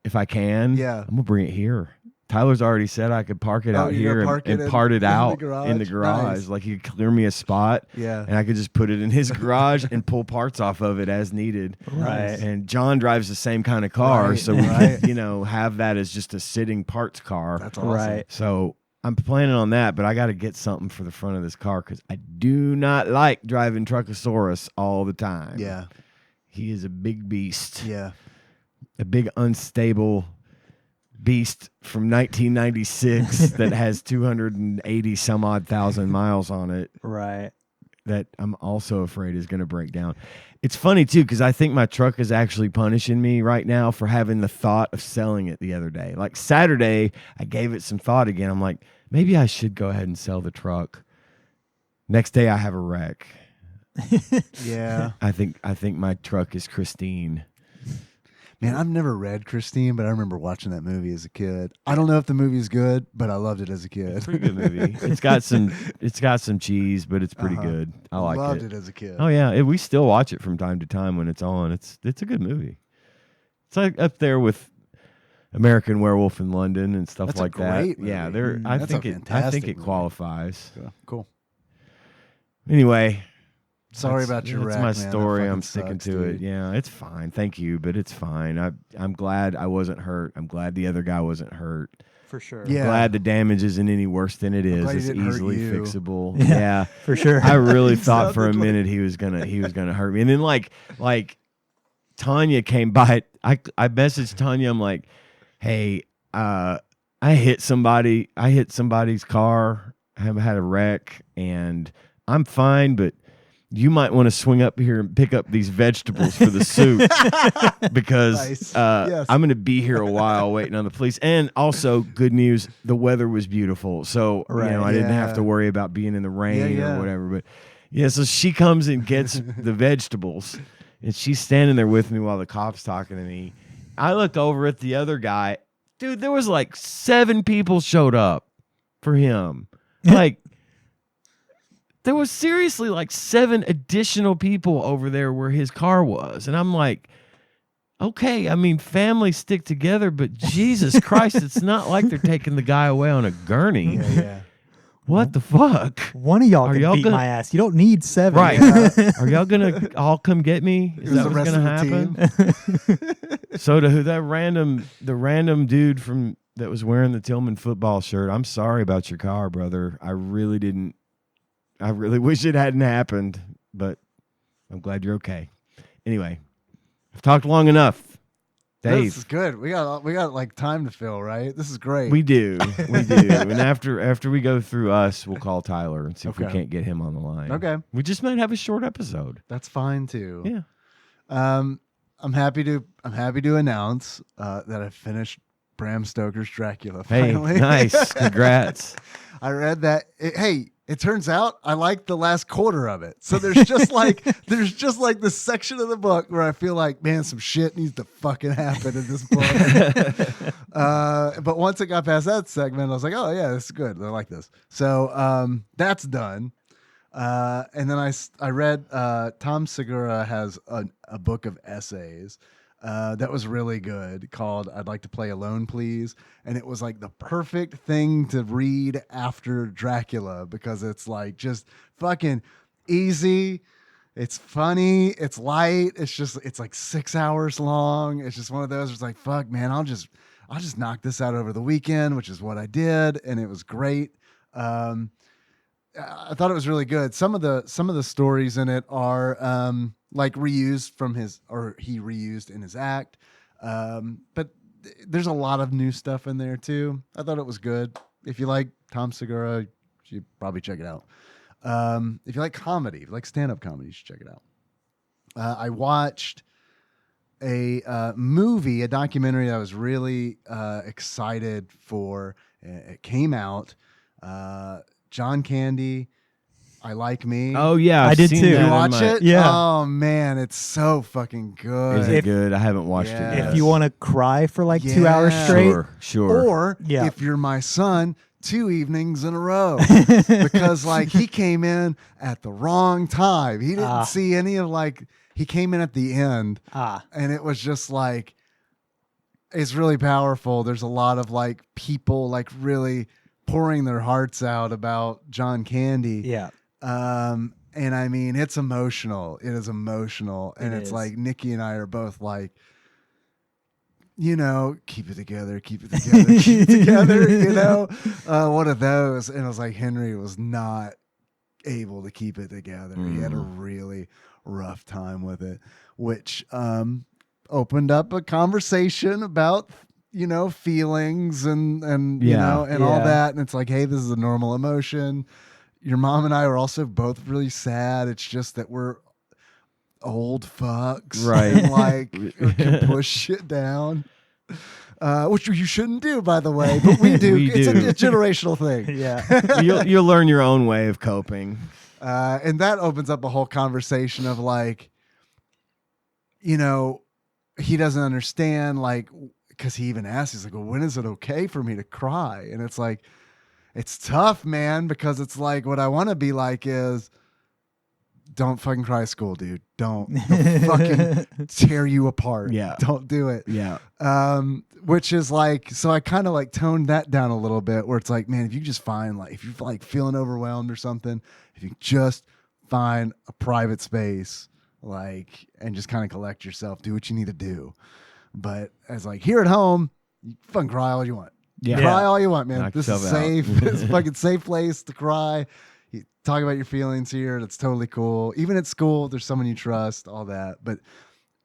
if I can. Yeah. I'm gonna bring it here. Tyler's already said I could park it out you're here gonna park and it part it out in the garage? garage. Nice. Like he could clear me a spot, Yeah. and I could just put it in his garage and pull parts off of it as needed. Right. And John drives the same kind of car, Right, so we right. could, have that as just a sitting parts car. That's awesome. Right. So I'm planning on that, but I got to get something for the front of this car because I do not like driving Truckosaurus all the time. Yeah. He is a big beast, Yeah. a big unstable beast from 1996 that has 280 some odd thousand miles on it. Right. that I'm also afraid is going to break down. It's funny too, because I think my truck is actually punishing me right now for having the thought of selling it the other day. Like Saturday, I gave it some thought again. I'm like, maybe I should go ahead and sell the truck. Next day I have a wreck. Yeah. I think my truck is Christine. Man, I've never read Christine, but I remember watching that movie as a kid. I don't know if the movie's good, but I loved it as a kid. It's a pretty good movie. It's got some cheese, but it's pretty good. I like it. Loved it as a kid. Oh yeah, we still watch it from time to time when it's on. It's a good movie. It's like up there with American Werewolf in London and stuff That's like a great that. Yeah, movie. I That's think a it fantastic movie. qualifies. So, cool. Anyway, Sorry about your that's wreck, my man. That story. fucking I'm sticking sucks, to dude. it. Yeah, it's fine. Thank you, but it's fine. I'm glad I wasn't hurt. I'm glad the other guy wasn't hurt. For sure. Yeah. Glad the damage isn't any worse than it is. glad he It's didn't hurt easily you. fixable. Yeah. Yeah. For sure. I really thought for a sounded like- minute he was gonna hurt me. And then like Tanya came by. I messaged Tanya, I'm like, hey, I hit somebody's car. I have had a wreck and I'm fine, but you might want to swing up here and pick up these vegetables for the soup because Nice. Yes. I'm going to be here a while waiting on the police. And also, good news, the weather was beautiful. So, Right. I didn't have Yeah. to worry about being in the rain Yeah. or whatever. But yeah, so she comes and gets the vegetables and she's standing there with me while the cop's talking to me. I look over at the other guy. Dude, there was like 7 people showed up for him. Like, there was seriously like 7 additional people over there where his car was. And I'm like, okay, I mean, families stick together, but Jesus Christ, it's not like they're taking the guy away on a gurney. Yeah. What the fuck? One of y'all Are can y'all beat gonna- my ass. You don't need 7. Right. Yeah. Are y'all going to all come get me? Is It was that the what's rest going to of the happen? So to the random dude that was wearing the Tillman football shirt, I'm sorry about your car, brother. I really wish it hadn't happened, but I'm glad you're okay. Anyway, I've talked long enough. This is Dave, good. We got like time to fill, right? This is great. we do. And after we go through us, we'll call Tyler and see if we Okay. can't get him on the line. Okay. We just might have a short episode. That's fine too. Yeah. I'm happy to announce that I finished Bram Stoker's Dracula Hey, finally. nice. Congrats. I read that. It turns out I like the last quarter of it. So there's just like this section of the book where I feel like, man, some shit needs to fucking happen in this book. But once it got past that segment, I was like, oh yeah, this is good. I like this. So that's done. And then I read Tom Segura has a book of essays that was really good called I'd Like to Play Alone, Please. And it was like the perfect thing to read after Dracula because it's like just fucking easy. It's funny. It's light. It's like 6 hours long. It's just one of those. It's like, fuck, man, I'll just knock this out over the weekend, which is what I did. And it was great. I thought it was really good. Some of the stories in it are like reused he reused in his act. But there's a lot of new stuff in there too. I thought it was good. If you like Tom Segura, you should probably check it out. If you like comedy, if you like stand-up comedy, you should check it out. I watched a documentary that I was really excited for. It came out. John Candy, I Like Me. Oh yeah, I I've did seen too. that You in watch my- it? Yeah. Oh man, it's so fucking good. Is it If- good? I haven't watched Yeah. it yet. If you want to cry for like 2 hours Yeah. straight, Sure. Or Yeah. if you're my son, 2 evenings in a row. Because like he came in at the wrong time. He didn't see any of he came in at the end and it was just like it's really powerful. There's a lot of like people like really pouring their hearts out about John Candy. yeah. And I mean, it's emotional. It is emotional. And It it's is. like Nikki and I are both like, keep it together, keep it together, keep it together, one of those. And it was like Henry was not able to keep it together. He had a really rough time with it, which opened up a conversation about feelings and all Yeah. that. And it's like, hey, this is a normal emotion. your mom and I are also both really sad. It's just that we're old fucks, Right. And like can push shit down, which you shouldn't do, by the way, but we do. We It's do. a generational thing. Yeah. You'll learn your own way of coping. And that opens up a whole conversation of like, he doesn't understand, like, because he even asks, he's like, well, when is it okay for me to cry? And it's like, it's tough, man, because it's like, what I want to be like is, don't fucking cry at school, dude. Don't fucking tear you apart. Yeah. Don't do it. Yeah. Which is like, so I kind of like toned that down a little bit, where it's like, man, if you just find, like, if you're like feeling overwhelmed or something, if you just find a private space, like, and just kind of collect yourself, do what you need to do. But as like here at home, you fucking cry all you want. Yeah. Cry all you want, man. Knock This is yourself out. safe. It's a fucking safe place to cry. You talk about your feelings here. That's totally cool. Even at school, there's someone you trust, all that. But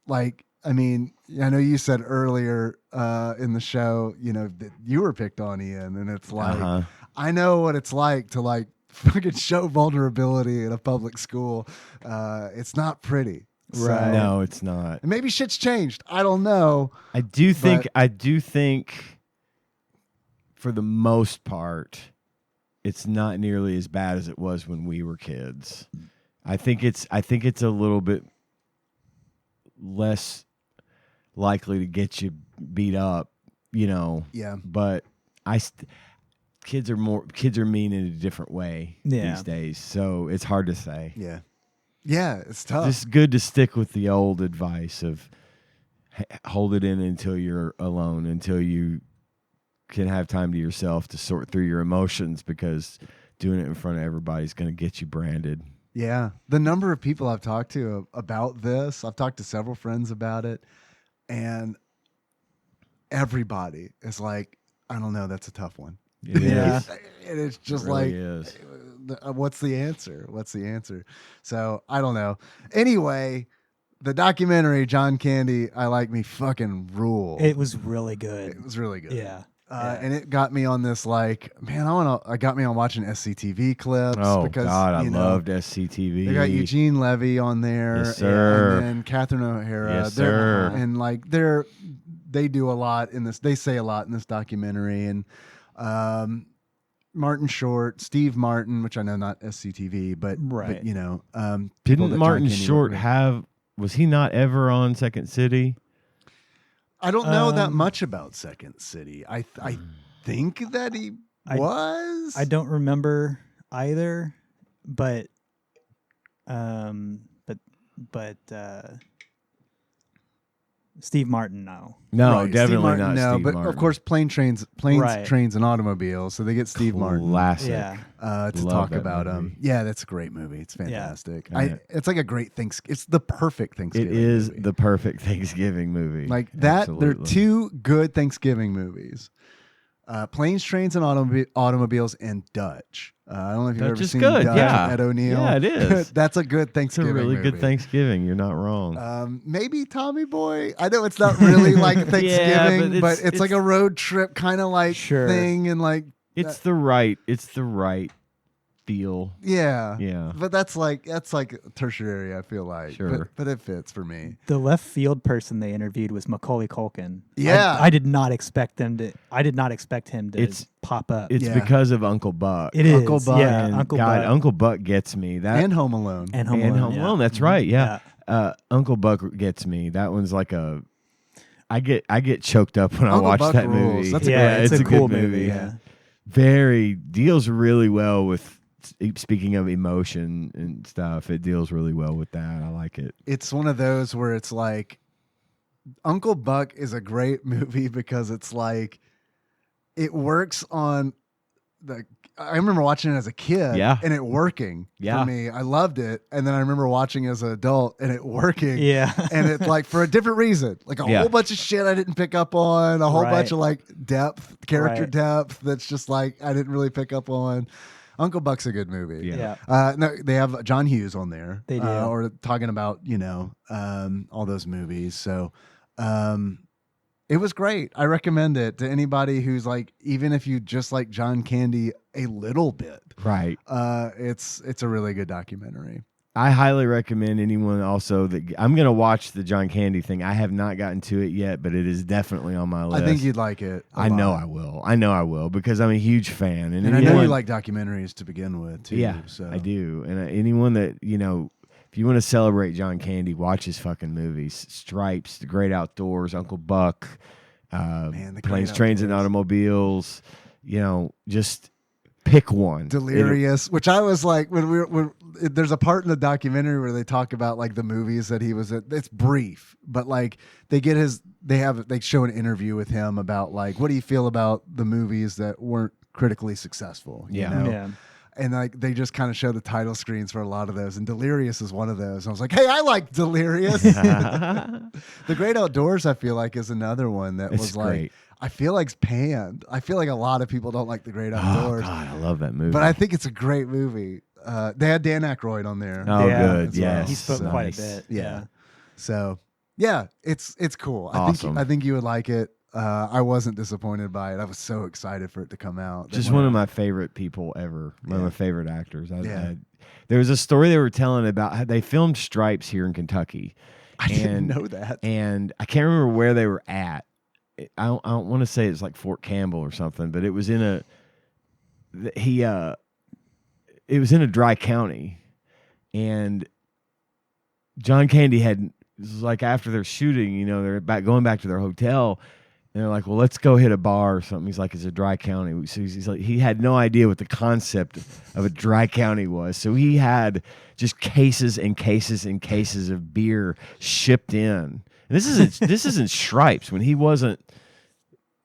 like, I mean, I know you said earlier in the show, that you were picked on, Ian, and it's like, I know what it's like to like fucking show vulnerability in a public school. It's not pretty. Right. No, it's not. And maybe shit's changed. I don't know. I do think for the most part, it's not nearly as bad as it was when we were kids. I think it's a little bit less likely to get you beat up, Yeah. But kids are mean in a different way these days. So it's hard to say. Yeah. Yeah, it's tough. It's good to stick with the old advice of hold it in until you're alone, until you can have time to yourself to sort through your emotions, because doing it in front of everybody is going to get you branded. Yeah. The number of people I've talked to about this, I've talked to several friends about it, and everybody is like, I don't know, that's a tough one. It Yeah. is. And it's just It really like, is. what's the answer? So I don't know. Anyway, the documentary, John Candy, I Like Me, fucking rule. It was really good. It was really good. Yeah. And it got me on this, like, man, I got me on watching SCTV clips. Oh, because, God, I loved SCTV. They got Eugene Levy on there. Yes, sir. And then Catherine O'Hara. Yes, sir. And like they do a lot in this. They say a lot in this documentary. And Martin Short, Steve Martin, which I know not SCTV, but Right. but people Didn't that Martin John Candy Short worked with. was he not ever on Second City? I don't know that much about Second City. I think that he was. I don't remember either, but Steve Martin, no. No, Right, Steve definitely Martin, not. no, Steve but Martin. of course, planes, Right. trains, and automobiles. So they get Steve Martin Classic. Yeah. to Love talk that about movie. him. Yeah, that's a great movie. It's fantastic. Yeah. It's like a great It's the perfect It Thanksgiving. is movie. the perfect Thanksgiving movie. Like that. There are Absolutely. two good Thanksgiving movies: Planes, Trains, and Automobiles, and Dutch. I don't know if you've Dutch ever is seen good, Dutch yeah. with Ed O'Neill. Yeah, it is. That's a good It's a Thanksgiving really movie. good Thanksgiving. You're not wrong. Maybe Tommy Boy. I know it's not really like Thanksgiving, but but it's like a road trip kind of like Sure. thing, and like it's the right feel. yeah. Yeah. But that's like tertiary, I feel like. Sure. But it fits for me. The left field person they interviewed was Macaulay Culkin. Yeah. I did not expect him to It's- pop up. It's Yeah. because of Uncle Buck. It is. Uncle Buck. Yeah, And Uncle God, Buck. Uncle Buck gets me. That And Home Alone. and Home and Alone. Home yeah. Alone. That's right. Yeah. Yeah. Uncle Buck gets me. That one's like I get choked up when I Uncle watch Buck that rules. movie. That's a Yeah, great- it's a good cool movie. Yeah. Very deals really well with. Speaking of emotion and stuff, it deals really well with that. I like it. It's one of those where it's like Uncle Buck is a great movie because it's like it works on I remember watching it as a kid Yeah. and it working Yeah. for me. I loved it. And then I remember watching it as an adult and it working. Yeah. And it's like for a different reason, like a Yeah. whole bunch of shit I didn't pick up on, a whole Right. bunch of like character Right. depth that's just like I didn't really pick up on. Uncle Buck's a good movie. Yeah. No, they have John Hughes on there. They do. Or talking about all those movies. So It was great. I recommend it to anybody who's like, even if you just like John Candy a little bit. Right. It's a really good documentary. I highly recommend anyone also that I'm going to watch the John Candy thing. I have not gotten to it yet, but it is definitely on my list. I think you'd like it. I know I will. I know I will because I'm a huge fan. And I know you like documentaries to begin with, too. Yeah, so. I do. And anyone that, if you want to celebrate John Candy, watch his fucking movies. Stripes, The Great Outdoors, Uncle Buck, Planes, Trains, and Automobiles. Just pick one. Delirious, which I was like, when there's a part in the documentary where they talk about like the movies that he was at. It's brief, but like they show an interview with him about like, what do you feel about the movies that weren't critically successful? You know? Yeah. And like they just kind of show the title screens for a lot of those, and Delirious is one of those. I was like, hey, I like Delirious. The Great Outdoors, I feel like, is another one that was like, great. I feel like it's panned. I feel like a lot of people don't like The Great Outdoors. Oh God, I love that movie. But I think it's a great movie. They had Dan Aykroyd on there. Oh, Yeah, good. Yeah, He spoke quite a bit. Yeah. So yeah, it's cool. Awesome. I think you would like it. I wasn't disappointed by it. I was so excited for it to come out. Just one of my favorite people ever. One of my favorite actors. Yeah. There was a story they were telling about how they filmed Stripes here in Kentucky. I didn't know that. And I can't remember where they were at. I don't want to say it's like Fort Campbell or something, but it was in a dry county, and John Candy it was like after their shooting, they're going back to their hotel, and they're like, well, let's go hit a bar or something. He's like, it's a dry county. So he's like, he had no idea what the concept of a dry county was. So he had just cases and cases and cases of beer shipped in. And this isn't Stripes when he wasn't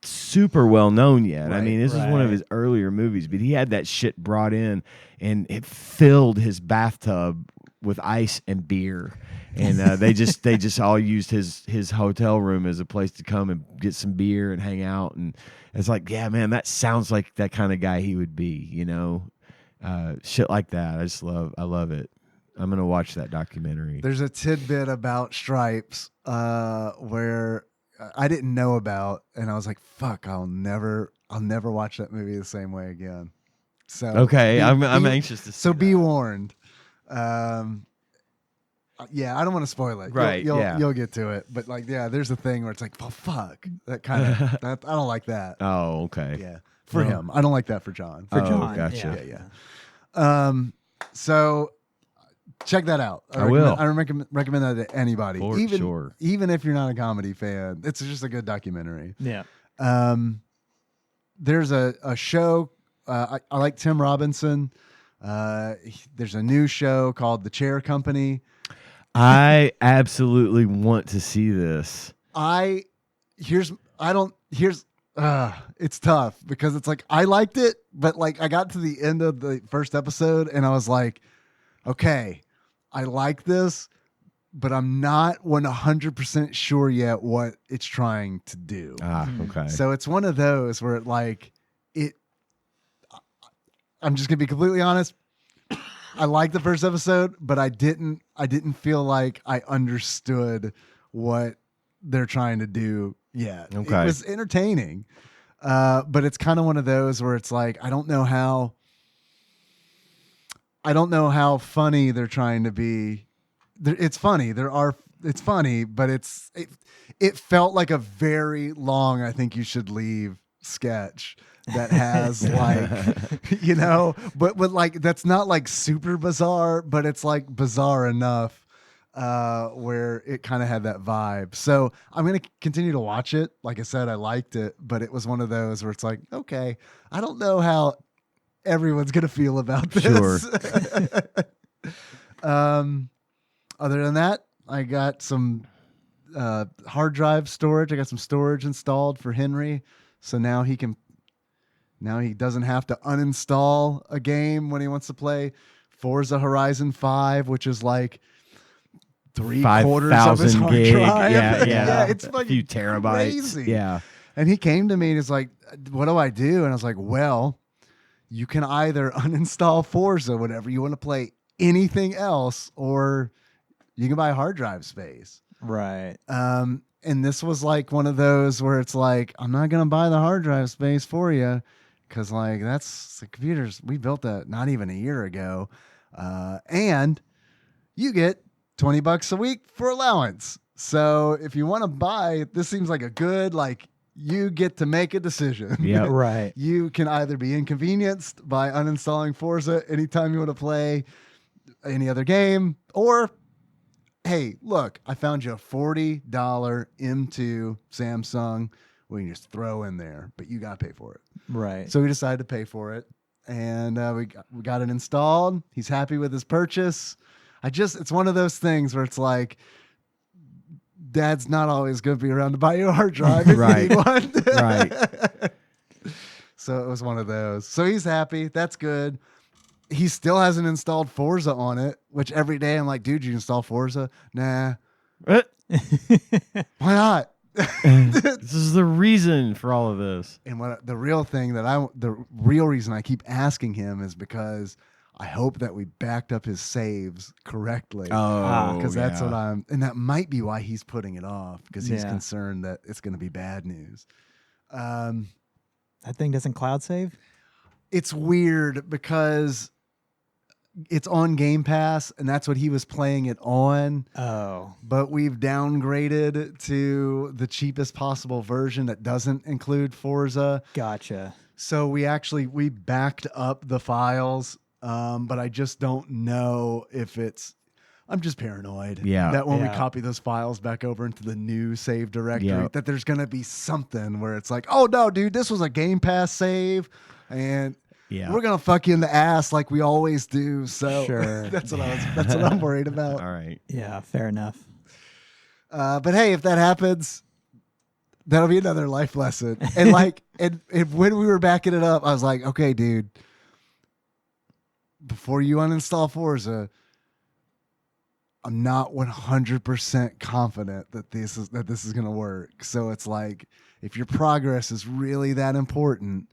super well known yet. I mean, this is one of his earlier movies, but he had that shit brought in, and it filled his bathtub with ice and beer. And they just all used his hotel room as a place to come and get some beer and hang out. And it's like, yeah, man, that sounds like that kind of guy he would be, shit like that. I love it. I'm gonna watch that documentary. There's a tidbit about Stripes where I didn't know about, and I was like, "Fuck, I'll never watch that movie the same way again." So okay, I'm anxious to see. So be warned. Yeah, I don't want to spoil it. Right? You'll get to it, but like, yeah, there's a thing where it's like, "Well, fuck," that kind of. I don't like that. Oh, okay. Yeah, for him, I don't like that for John. For John, gotcha. Yeah. So. Check that out. I will. I recommend that to anybody. For sure. Even if you're not a comedy fan, it's just a good documentary. Yeah. There's a show. I like Tim Robinson. There's a new show called The Chair Company. I absolutely want to see this. It's tough because it's like I liked it, but like I got to the end of the first episode and I was like, okay, I like this, but I'm not 100% sure yet what it's trying to do. Okay. So it's one of those where I'm just gonna be completely honest. I liked the first episode, but I didn't feel like I understood what they're trying to do yet. Okay. It was entertaining, but it's kind of one of those where it's like I don't know how funny they're trying to be. It's funny. It's funny, but it felt like a very long, I think you should leave sketch that has like, but like, that's not like super bizarre, but it's like bizarre enough where it kind of had that vibe. So I'm going to continue to watch it. Like I said, I liked it, but it was one of those where it's like, okay, I don't know how everyone's gonna feel about this. Sure. Other than that, I got some hard drive storage. I got some storage installed for Henry, so now he doesn't have to uninstall a game when he wants to play Forza Horizon 5, which is like 3/4 of his hard gig. drive. Yeah, it's a few terabytes. Crazy. Yeah. And he came to me and he's like, "What do I do?" And I was like, "Well, you can either uninstall Forza whenever you want to play anything else, or you can buy hard drive space." Right. And this was like one of those where it's like, I'm not going to buy the hard drive space for you because, like, that's the computers. We built that not even a year ago. And you get $20 a week for allowance. So if you want to buy, this seems like a good, like, you get to make a decision. Yeah. Right. You can either be inconvenienced by uninstalling Forza anytime you want to play any other game, or hey, look, I found you a $40 M2 Samsung we can just throw in there, but you got to pay for it. Right. So we decided to pay for it, and we got it installed. He's happy with his purchase. It's one of those things where it's like, Dad's not always going to be around to buy you a hard drive if Right. you need one. Right. So it was one of those. So he's happy. That's good. He still hasn't installed Forza on it, which every day I'm like, dude, you install Forza? Nah. Uh, Why not? This is the reason for all of this. And the real reason I keep asking him is because I hope that we backed up his saves correctly. Oh, Because that's what yeah. and that might be why he's putting it off, because he's Yeah. concerned that it's going to be bad news. That thing doesn't cloud save? It's weird because it's on Game Pass, and that's what he was playing it on. Oh. But we've downgraded to the cheapest possible version that doesn't include Forza. Gotcha. So we backed up the files, but I just don't know if I'm just paranoid. Yeah. That when we Yeah. copy those files back over into the new save directory, Yep. that there's going to be something where it's like, oh no, dude, this was a Game Pass save, and Yeah. we're going to fuck you in the ass like we always do. So Sure. that's what I'm worried about. All right. Yeah, fair enough. But hey, if that happens, that'll be another life lesson. And like, and when we were backing it up, I was like, okay, dude, before you uninstall Forza, I'm not 100% confident that this is going to work. So it's like, if your progress is really that important,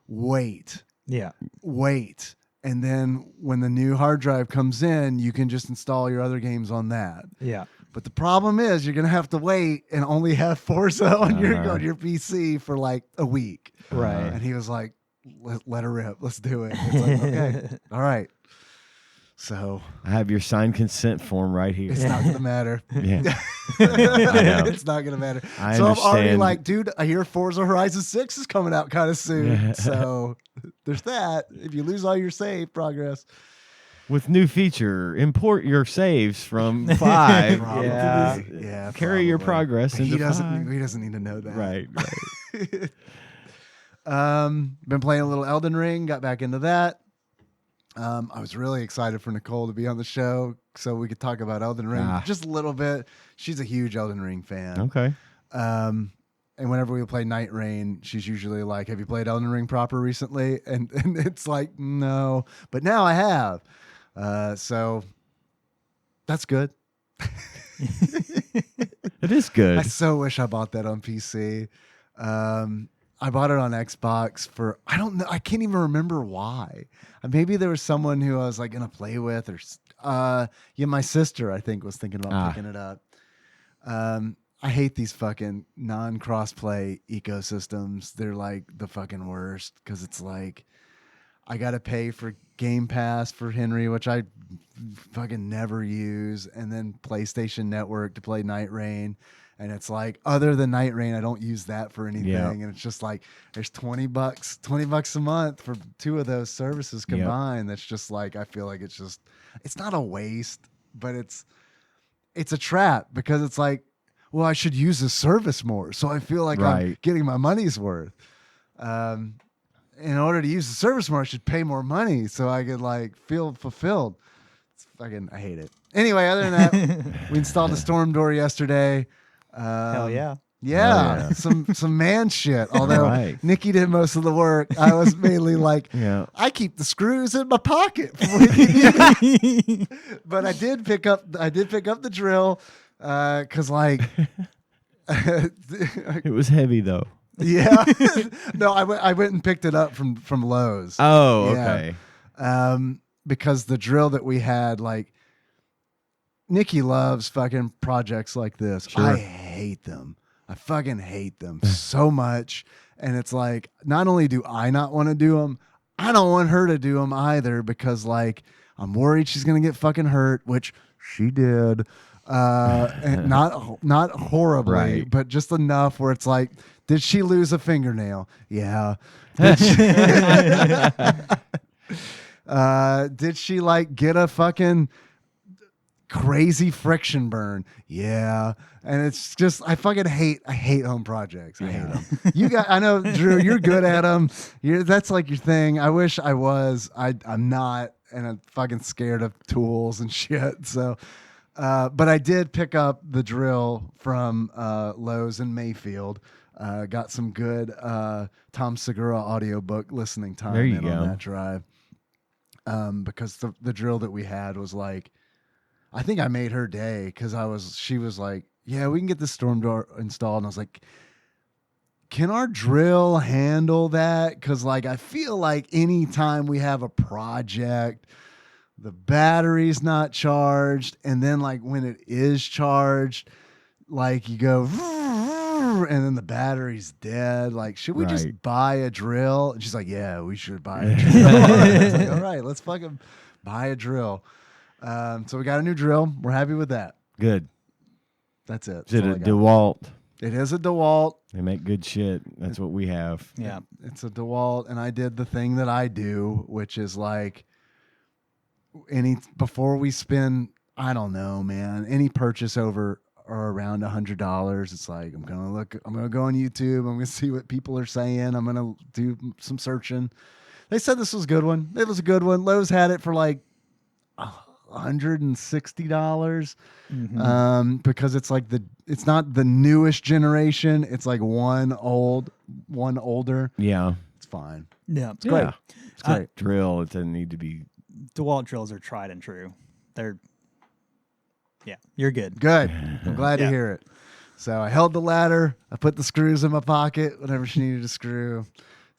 wait. Yeah. And then when the new hard drive comes in, you can just install your other games on that. Yeah. But the problem is, you're gonna have to wait and only have Forza on your PC for like a week. Right. And he was like, "Let her rip. Let's do it." It's like, okay, all right. So I have your signed consent form right here. it's not gonna matter. Yeah. I know. It's not gonna matter. I So I'm already understand. like, dude, I hear Forza Horizon 6 is coming out kind of soon. So there's that. If you lose all your save progress. With new feature, import your saves from 5. Probably. Yeah. Yeah. Carry your probably. progress But into he doesn't 5. he doesn't need to know that. Right. Been playing a little Elden Ring, got back into that. I was really excited for Nicole to be on the show so we could talk about Elden Ring just a little bit. She's a huge Elden Ring fan. Okay. And whenever we play Night Rain, she's usually like, have you played Elden Ring proper recently? And it's like, no. But now I have. So that's good. It is good. I so wish I bought that on PC. I bought it on Xbox for, I don't know, I can't even remember why. Maybe there was someone who I was like gonna play with, or my sister I think was thinking about picking it up. I hate these fucking non-crossplay ecosystems. They're like the fucking worst, because it's like I gotta pay for Game Pass for Henry, which I fucking never use, and then PlayStation Network to play Night Rain. And it's like, other than Night Rain, I don't use that for anything. Yeah. And it's just like, there's $20 a month for 2 of those services combined. That's just like, I feel like it's not a waste, but it's a trap, because it's like, well, I should use the service more, so I feel like I'm getting my money's worth. In order to use the service more, I should pay more money so I could like feel fulfilled. I hate it. Anyway, other than that, we installed a Storm Door yesterday. Hell yeah. Yeah, some man shit. Although Nikki did most of the work, I was mainly like, I keep the screws in my pocket. But I did pick up the drill, because like It was heavy though. yeah, no, I went and picked it up from Lowe's. Oh, Yeah. okay. Because the drill that we had, like, Nikki loves fucking projects like this. Sure. I hate them. I fucking hate them so much. And it's like, not only do I not want to do them, I don't want her to do them either, because like I'm worried she's gonna get fucking hurt, which she did. And not horribly, Right. but just enough where it's like, did she lose a fingernail? Yeah. Did she like get a fucking crazy friction burn? Yeah. And it's just, I hate home projects. I hate them. I know, Drew, you're good at them. That's like your thing. I wish I was. I'm not, and I'm fucking scared of tools and shit. So, but I did pick up the drill from Lowe's in Mayfield. Got some good Tom Segura audiobook listening time There you on go. that drive. Because the drill that we had was like, I think I made her day, because she was like, yeah, we can get the storm door installed. And I was like, can our drill handle that? Because like, I feel like anytime we have a project, the battery's not charged. And then like when it is charged, like you go, and then the battery's dead. Like, should we just buy a drill? And she's like, yeah, we should buy a drill. I was like, all right, let's fucking buy a drill. So we got a new drill. We're happy with that. Good. That's it. Is it a DeWalt? It is a DeWalt. They make good shit. That's what we have. Yeah. It's a DeWalt, and I did the thing that I do, which is like before we spend, I don't know, man, any purchase over or around $100, it's like I'm gonna go on YouTube. I'm gonna see what people are saying. I'm gonna do some searching. They said this was a good one. It was a good one. Lowe's had it for like $160, because it's like it's not the newest generation. It's like one older. Yeah. It's fine. Yeah. It's great. It's great. Drill. It doesn't need to be. DeWalt drills are tried and true. Yeah, you're good. Good. I'm glad to hear it. So I held the ladder. I put the screws in my pocket whenever she needed a screw.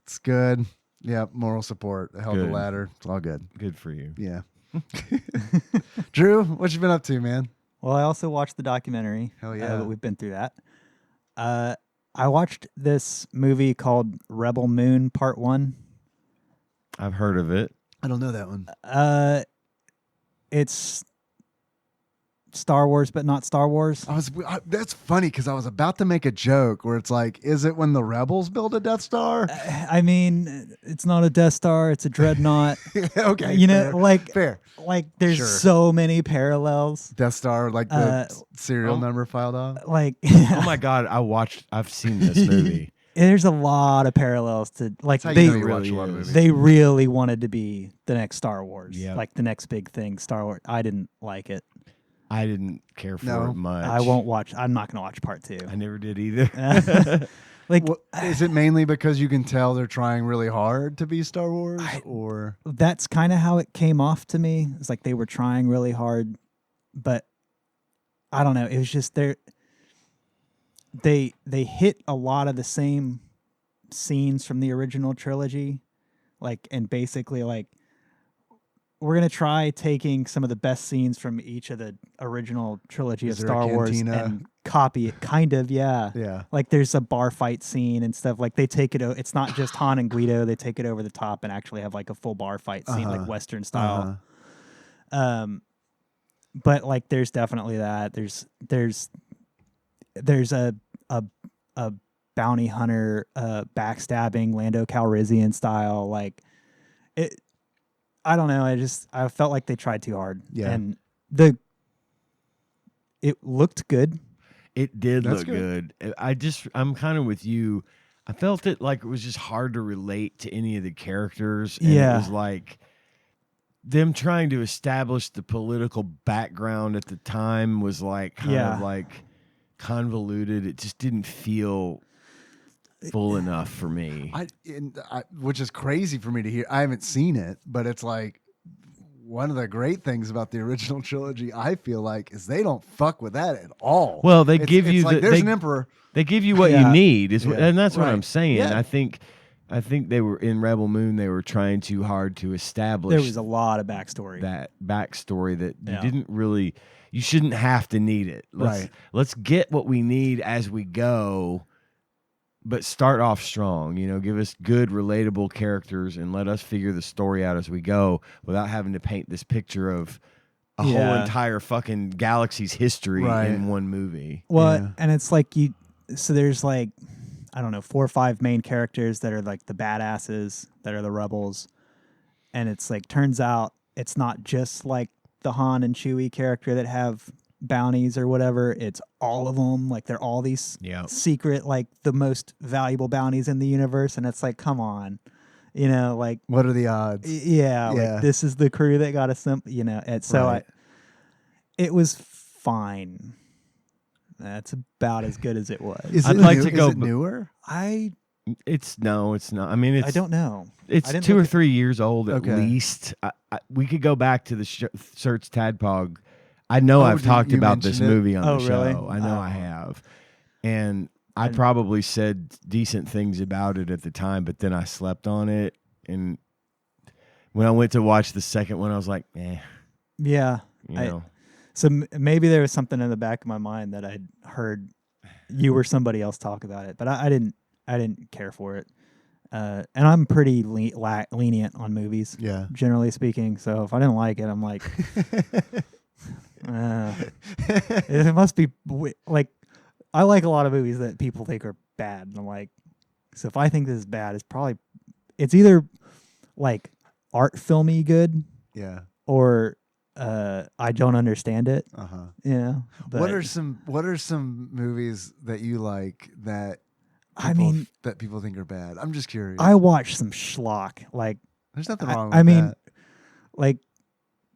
It's good. Yeah, moral support. I held the ladder. It's all good. Good for you. Yeah. Drew, what you been up to, man? Well, I also watched the documentary. Hell yeah. We've been through that. I watched this movie called Rebel Moon Part 1. I've heard of it. I don't know that one. It's Star Wars, but not Star Wars. That's funny, because I was about to make a joke where it's like, is it when the rebels build a Death Star? I mean, it's not a Death Star; it's a dreadnought. Okay, you fair, know, like fair. Like there's Sure. so many parallels. Death Star, like the serial number filed off. Like, Oh my God! I've seen this movie. there's a lot of parallels to like That's how you know they you watch really a lot of is. movies. they really wanted to be the next Star Wars, Yep. like the next big thing. Star Wars. I didn't like it. I didn't care for No. it much. I won't watch. I'm not going to watch part 2. I never did either. Like Is it mainly because you can tell they're trying really hard to be Star Wars, or that's kind of how it came off to me. It's like they were trying really hard, but I don't know. It was just they hit a lot of the same scenes from the original trilogy, like, and basically like we're gonna try taking some of the best scenes from each of the original trilogy Is of there a Star Wars cantina? and copy it, kind of, yeah. yeah? Like there's a bar fight scene and stuff. Like they take it. It's not just Han and Guido. They take it over the top and actually have like a full bar fight scene, like Western style. But like there's definitely that. There's a bounty hunter backstabbing Lando Calrissian style. Like it. I don't know. I felt like they tried too hard. Yeah. And it looked good. It did That's look good. good. I'm kind of with you. I felt it like it was just hard to relate to any of the characters. And Yeah. It was like them trying to establish the political background at the time was like kind of like convoluted. It just didn't feel full enough for me. Which is crazy for me to hear. I haven't seen it, but it's like one of the great things about the original trilogy, I feel like, is they don't fuck with that at all. Well, they It's give you like the, there's they, an emperor. They give you what you Yeah. need, Yeah. and that's what Right. I'm saying. Yeah. I think I think they were in Rebel Moon. They were trying too hard to establish There was a lot of backstory. that backstory that Yeah. you didn't really. You shouldn't have to need it. Let's get what we need as we go, but start off strong. You know, give us good, relatable characters, and let us figure the story out as we go, without having to paint this picture of a whole entire fucking galaxy's history in one movie. Well, and it's like so there's like, I don't know, 4 or 5 main characters that are like the badasses, that are the rebels. And it's like, turns out it's not just like the Han and Chewie character that have bounties or whatever. It's all of them. Like, they're all these secret, like the most valuable bounties in the universe. And it's like, come on, you know, like, what are the odds? Yeah. Like, this is the crew that got us, you know. And so it was fine. That's about as good as it was. I'd like to go. Is it newer? It's not. I mean, I don't know. It's 2 or 3 years old at least. We could go back to the search Tadpog. I know I've talked about this movie on the show. Really? I know I have, and I probably said decent things about it at the time, but then I slept on it, and when I went to watch the second one, I was like, eh. Yeah. You know. So maybe there was something in the back of my mind that I'd heard you or somebody else talk about it, but I didn't care for it. And I'm pretty lenient on movies, generally speaking. So if I didn't like it, I'm like, it must be like, I like a lot of movies that people think are bad. And I'm like, so if I think this is bad, it's either like art filmy good, or I don't understand it. You know. But What are some movies that you like that that people think are bad? I'm just curious. I watch some schlock. Like, there's nothing wrong with that. Like,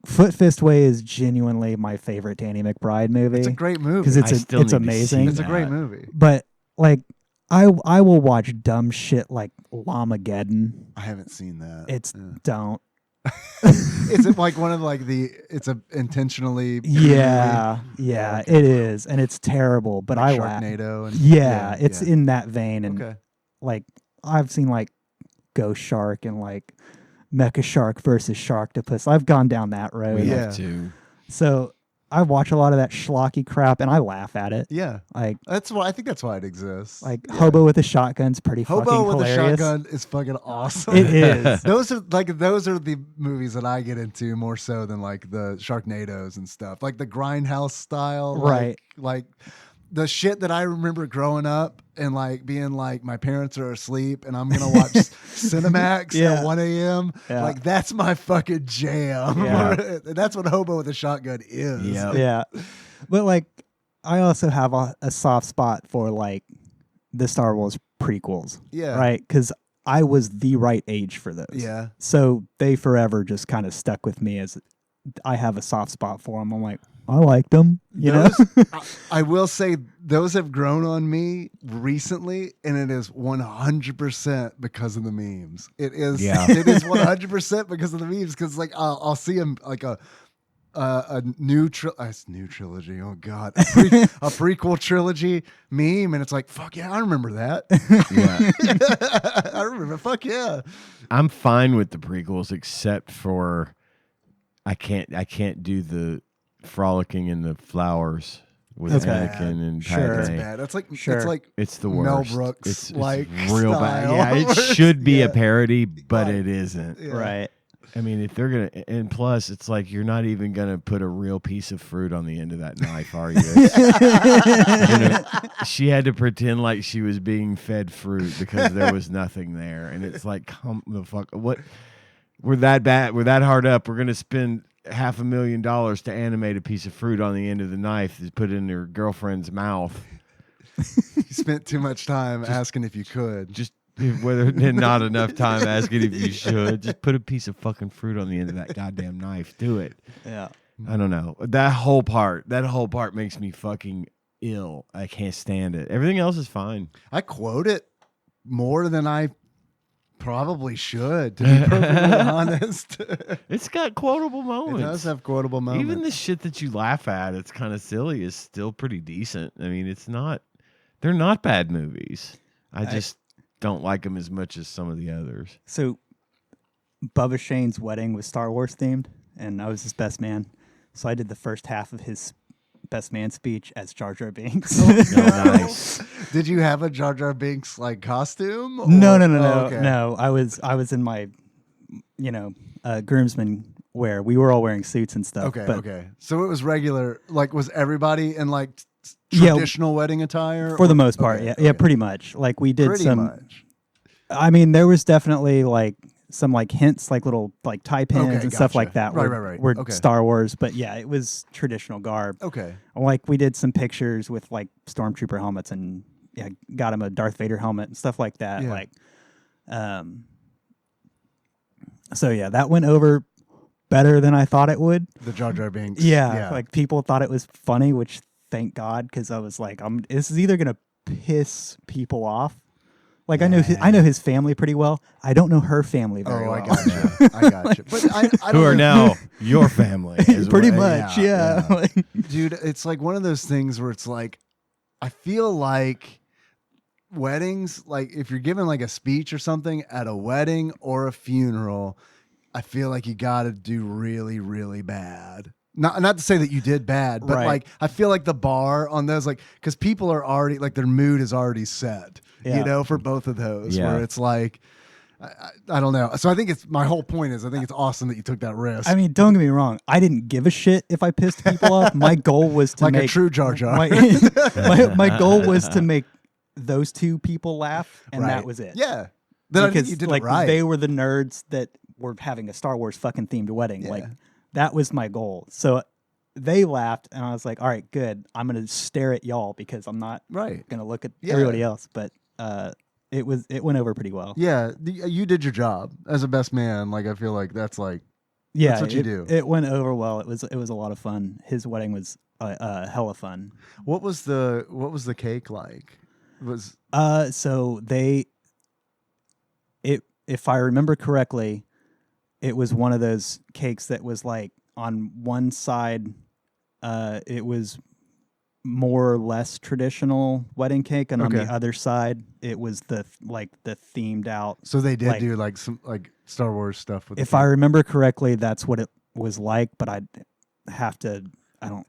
Foot Fist Way is genuinely my favorite Danny McBride movie. It's a great movie because it's amazing. It's a great movie. But like, I will watch dumb shit like Lamageddon. I haven't seen that. Don't. Is it like one of like it's a intentionally yeah it is, and it's terrible, but like I laugh. Sharknado and it's in that vein, and like I've seen like Ghost Shark and like Mecha Shark versus Sharktopus. I've gone down that road. We have too. So I watch a lot of that schlocky crap, and I laugh at it. Yeah, like that's why I think that's why it exists. Like Hobo with a Shotgun's pretty fucking hilarious. Hobo with a Shotgun is fucking awesome. It is. Those are the movies that I get into more so than like the Sharknadoes and stuff, like the Grindhouse style, right? Like the shit that I remember growing up and like being like, my parents are asleep and I'm gonna watch Cinemax at 1 a.m. Like, that's my fucking jam. That's what Hobo with a Shotgun is. Yeah. But like, I also have a soft spot for like the Star Wars prequels. Yeah. Right? Because I was the right age for those. Yeah. So they forever just kind of stuck with me, as I have a soft spot for them. I'm like, I liked them. You know? I will say those have grown on me recently, and it is 100% because of the memes. It is. It is 100% because of the memes. Because like I'll see them like a new trilogy. Oh God, a prequel trilogy meme, and it's like, fuck yeah, I remember that. I remember. Fuck yeah. I'm fine with the prequels, except for I can't do the frolicking in the flowers with Anakin and Padme. That's bad. That's like it's the worst. Mel Brooks, it's like real style. bad. Yeah, it should be a parody, but it isn't. Yeah. Right. I mean, if they're gonna, and plus, it's like you're not even gonna put a real piece of fruit on the end of that knife, are you? She had to pretend like she was being fed fruit because there was nothing there, and it's like, come the fuck, what? We're that bad. We're that hard up. We're gonna spend $500,000 to animate a piece of fruit on the end of the knife to put in her girlfriend's mouth. You spent too much time asking if you could. Just whether not enough time asking if you should. Just put a piece of fucking fruit on the end of that goddamn knife. Do it. Yeah. I don't know. That whole part makes me fucking ill. I can't stand it. Everything else is fine. I quote it more than I probably should, to be perfectly honest. It's got quotable moments. It does have quotable moments. Even the shit that you laugh at, it's kind of silly, is still pretty decent. I mean, they're not bad movies. don't like them as much as some of the others. So Bubba Shane's wedding was Star Wars themed, and I was his best man. So I did the first half of his best man speech as Jar Jar Binks. Nice. Did you have a Jar Jar Binks like costume? No. okay. No. I was in my, groomsmen wear. We were all wearing suits and stuff. Okay, but okay. So it was regular. Like, was everybody in like Yeah, traditional wedding attire? for the most part, Okay, yeah, okay. pretty much. Like we did Pretty some. much. I mean, there was definitely like some like hints, like little like tie pins Okay, and stuff gotcha. like that. Right. Were Okay. Star Wars, but yeah, it was traditional garb. Okay. Like we did some pictures with like stormtrooper helmets and got him a Darth Vader helmet and stuff like that. Yeah. Like, so yeah, that went over better than I thought it would. The Jar Jar Binks. Yeah, like people thought it was funny, which thank God, because I was like, this is either gonna piss people off. Like I know his family pretty well. I don't know her family very well. I gotcha. I gotcha. But I Who don't are know. now your family. As Pretty well. much, yeah. Dude, it's like one of those things where it's like, I feel like weddings, like if you're giving like a speech or something at a wedding or a funeral, I feel like you got to do really, really bad. Not to say that you did bad, but Right. like I feel like the bar on those, like, because people are already like their mood is already set, for both of those. Yeah. Where it's like, I don't know. So I think my whole point is I think it's awesome that you took that risk. I mean, don't get me wrong. I didn't give a shit if I pissed people off. My goal was to like make a true Jar Jar. my goal was to make those two people laugh, and that Right. was it. Yeah. Then I think Because you did like it right. they were the nerds that were having a Star Wars fucking themed wedding. Yeah. Like that was my goal. So they laughed, and I was like, all right, good. I'm gonna stare at y'all because I'm not Right. gonna look at Yeah. everybody else. But it went over pretty well. Yeah, you did your job as a best man. Like I feel like that's like Yeah, that's what you do. It went over well. It was a lot of fun. His wedding was hella fun. what was the cake like? Was So if I remember correctly, it was one of those cakes that was like on one side, it was more or less traditional wedding cake, and on Okay. the other side, it was the themed out. so they did like- do like some like Star Wars stuff with. If the I cake. remember correctly, that's what it was like. But I don't.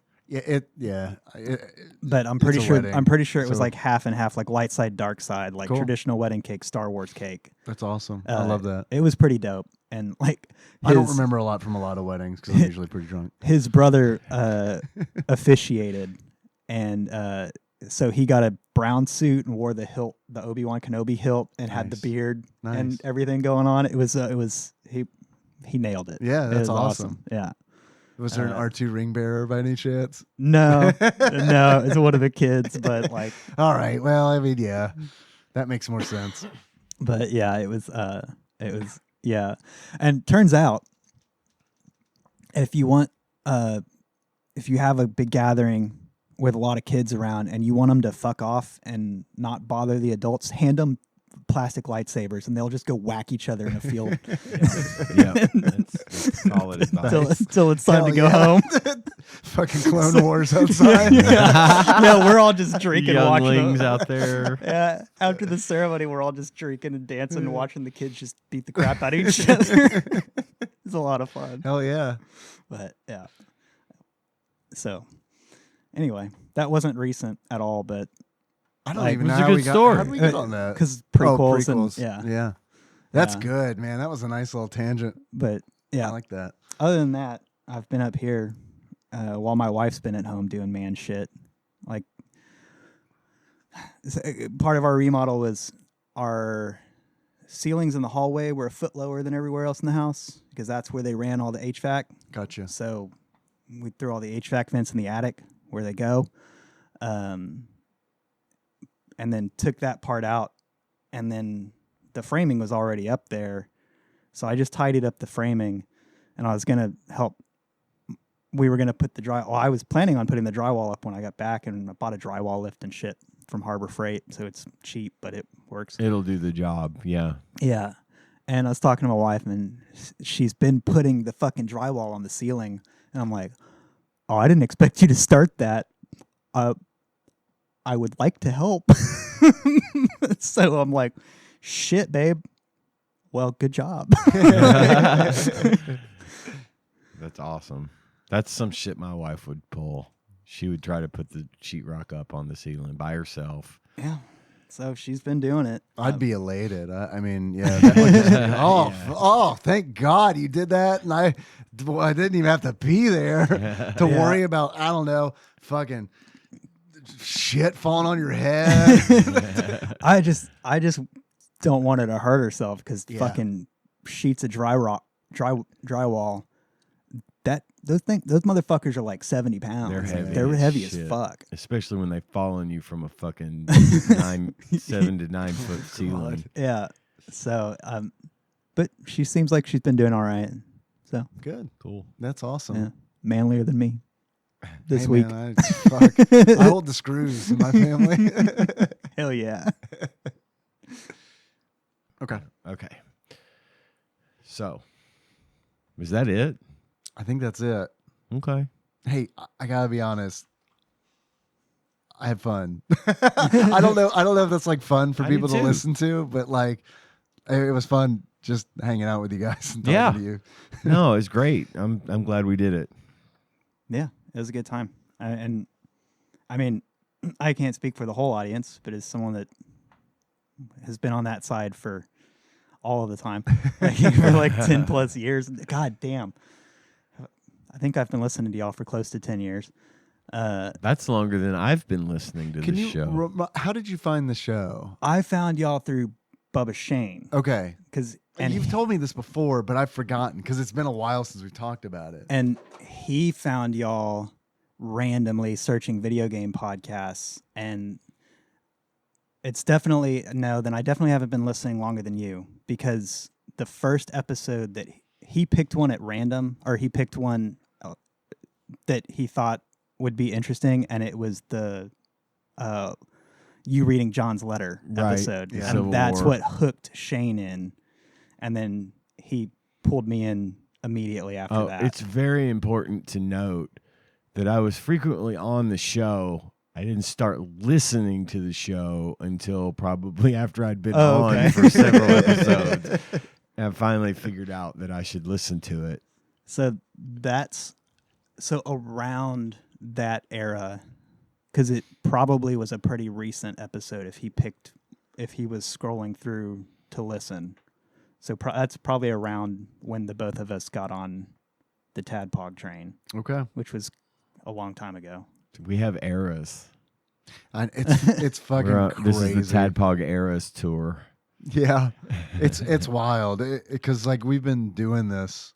But I'm It's pretty a sure. wedding, I'm pretty sure it was so- like half and half, like light side, dark side, like Cool. traditional wedding cake, Star Wars cake. That's awesome. I love that. It was pretty dope, and like I don't his- remember a lot from a lot of weddings because I'm usually pretty drunk. His brother officiated, and so he got a brown suit and wore the hilt, the Obi-Wan Kenobi hilt, and had the Nice. beard Nice. and everything going on. It was he nailed it. Yeah, It that's was awesome. Yeah. Was there an R2 ring bearer by any chance? No, no, it's one of the kids, but like, All right. Well, I mean, yeah, that makes more sense. but yeah, it was yeah, and turns out if you have a big gathering with a lot of kids around and you want them to fuck off and not bother the adults, hand them plastic lightsabers and they'll just go whack each other in a field Yeah, that's solid advice. until it's time Hell to go yeah. home. Fucking Clone Wars outside. Yeah, we're all just drinking, watching Younglings them. out there. Yeah, after the ceremony, we're all just drinking and dancing and watching the kids just beat the crap out of each other. It's a lot of fun. Hell yeah. But yeah. So anyway, that wasn't recent at all, but I don't Like, even it know was a how good we got. story. How did we get on that? because Oh, prequels, prequels. and Yeah. That's Yeah. good, man. That was a nice little tangent. but yeah. I like that. Other than that, I've been up here while my wife's been at home doing man shit. Like part of our remodel was our ceilings in the hallway were a foot lower than everywhere else in the house because that's where they ran all the HVAC. Gotcha. So we threw all the HVAC vents in the attic where they go, and then took that part out, and then the framing was already up there, so I just tidied up the framing, and I was gonna help. We were gonna put the I was planning on putting the drywall up when I got back, and I bought a drywall lift and shit from Harbor Freight, so it's cheap, but it works. It'll do the job. Yeah. Yeah. And I was talking to my wife, and she's been putting the fucking drywall on the ceiling. And I'm like, oh, I didn't expect you to start that. I would like to help. So I'm like, Shit, babe. Well, good job. That's awesome. That's some shit my wife would pull. She would try to put the sheetrock up on the ceiling by herself. Yeah. So she's been doing it. I'd be elated. I mean, yeah. That would just be, oh, thank God you did that. And I didn't even have to be there to worry about, I don't know, fucking shit falling on your head. I just don't want her to hurt herself because fucking sheets of drywall. Those motherfuckers are like 70 pounds. They're heavy. They're as heavy shit. as fuck. Especially when they fall on you from a fucking 7 to 9 foot ceiling. Yeah. So, but she seems like she's been doing all right. So Good. Cool. That's awesome. yeah, manlier than me this Hey, week. man, I hold the screws in my family. Hell yeah. Okay. Okay. So, was that it? I think that's it. Okay. Hey, I gotta be honest. I had fun. I don't know if that's like fun for I people did to too. listen to, but like it was fun just hanging out with you guys and talking to you. No, it's great. I'm glad we did it. Yeah, it was a good time. And I mean, I can't speak for the whole audience, but as someone that has been on that side for all of the time, for like 10 plus years, god damn. I think I've been listening to y'all for close to 10 years. That's longer than I've been listening to Can the you? show. How did you find the show? I found y'all through Bubba Shane. Okay, And you've told me this before, but I've forgotten because it's been a while since we talked about it. And he found y'all randomly searching video game podcasts. And it's definitely, then I definitely haven't been listening longer than you, because the first episode that he picked one at random, or he picked one that he thought would be interesting, and it was the you reading John's letter episode. Yeah. And Civil that's War. what hooked Shane in. And then he pulled me in immediately after that. It's very important to note that I was frequently on the show. I didn't start listening to the show until probably after I'd been on for several episodes. And I finally figured out that I should listen to it. So around that era, because it probably was a pretty recent episode if he was scrolling through to listen. So that's probably around when the both of us got on the TADPOG train, Okay, which was a long time ago. We have eras. it's fucking crazy. This is the TADPOG Eras tour. Yeah, it's wild because like we've been doing this,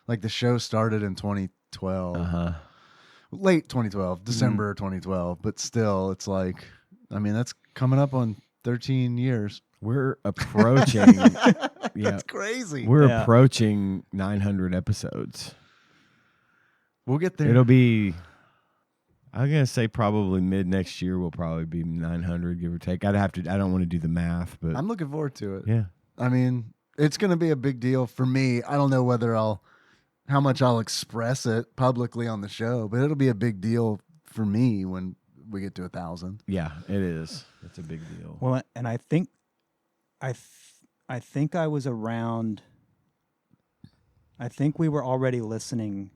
like the show started in 2012, late 2012, December 2012, but still, it's like, I mean, that's coming up on 13 years. We're approaching. That's crazy. We're approaching 900 episodes. We'll get there. It'll be. I'm gonna say probably mid next year will probably be 900, give or take. I don't want to do the math, but I'm looking forward to it. yeah. I mean, it's going to be a big deal for me. I don't know how much I'll express it publicly on the show, but it'll be a big deal for me when we get to 1,000. Yeah, it is. It's a big deal. Well, and I think I was around. I think we were already listening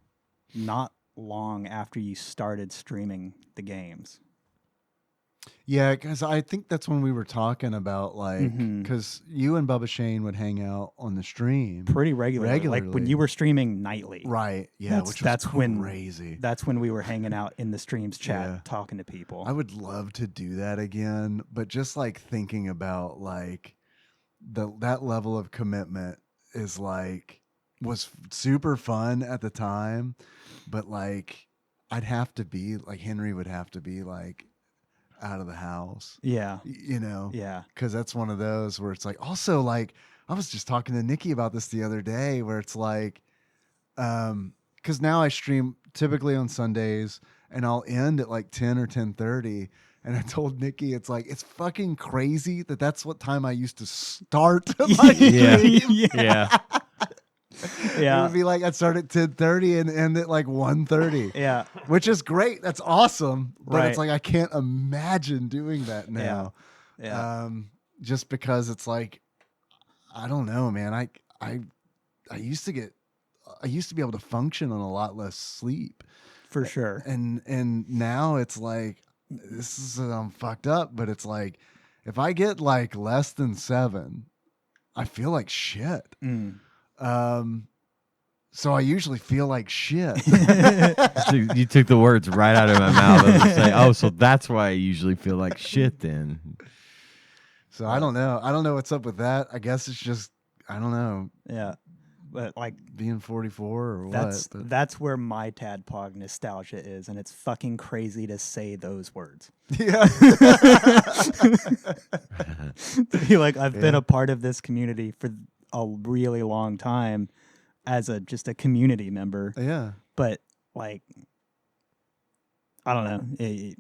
not long after you started streaming the games. Yeah, because I think that's when we were talking about like, Mhm. because you and Bubba Shane would hang out on the stream. Pretty regularly. Like when you were streaming nightly. Right. Yeah, That's- which that's was when- crazy. That's when we were hanging out in the streams chat Yeah. talking to people. I would love to do that again, but just like thinking about like that level of commitment is like was super fun at the time, but like I'd have to be like Henry would have to be like out of the house, Yeah. you know, Yeah. because that's one of those where it's like also like I was just talking to Nikki about this the other day where it's like because now I stream typically on Sundays and I'll end at like 10 or 10:30. And I told Nikki, it's like, it's fucking crazy that that's what time I used to start my Yeah. stream. Yeah. It Yeah. would be like I'd start at 10:30 and end at like 1:30, Yeah. which is great. That's awesome. But Right. it's like, I can't imagine doing that now. Yeah. Just because it's like, I don't know, man. I used to be able to function on a lot less sleep. For sure. And now it's like, this is, I'm fucked up, but it's like, if I get like less than 7, I feel like shit. So I usually feel like shit. So you took the words right out of my mouth. I was say, oh, so that's why I usually feel like shit then. So I don't know. I don't know what's up with that. I guess it's just, I don't know, Yeah. But like being 44 or that's what. that's where my Tadpog nostalgia is, and it's fucking crazy to say those words. Yeah. To be like, I've been a part of this community for a really long time as just a community member. Yeah. But like, I don't know.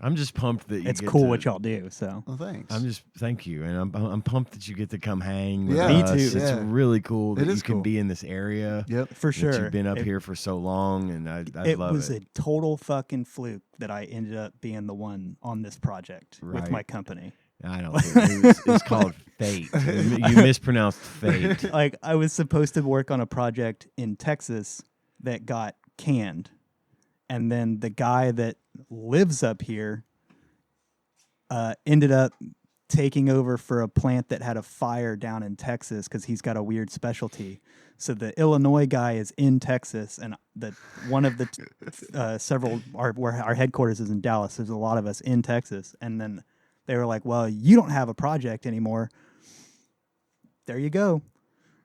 I'm just pumped that you It's get cool to, what y'all do. So Well, thanks. thank you, and I'm pumped that you get to come hang with Yeah. Me us. too. It's Yeah. really cool that It you is can cool. be in this area. Yep. for that sure, you've been up here for so long, and I love was it. a total fucking fluke that I ended up being the one on this project with Right. my company. I don't think it's called fate. You mispronounced fate. Like, I was supposed to work on a project in Texas that got canned, and then the guy that lives up here ended up taking over for a plant that had a fire down in Texas because he's got a weird specialty. So the Illinois guy is in Texas, and one of the several where our headquarters is in Dallas. There's a lot of us in Texas, and then they were like, "Well, you don't have a project anymore. There you go."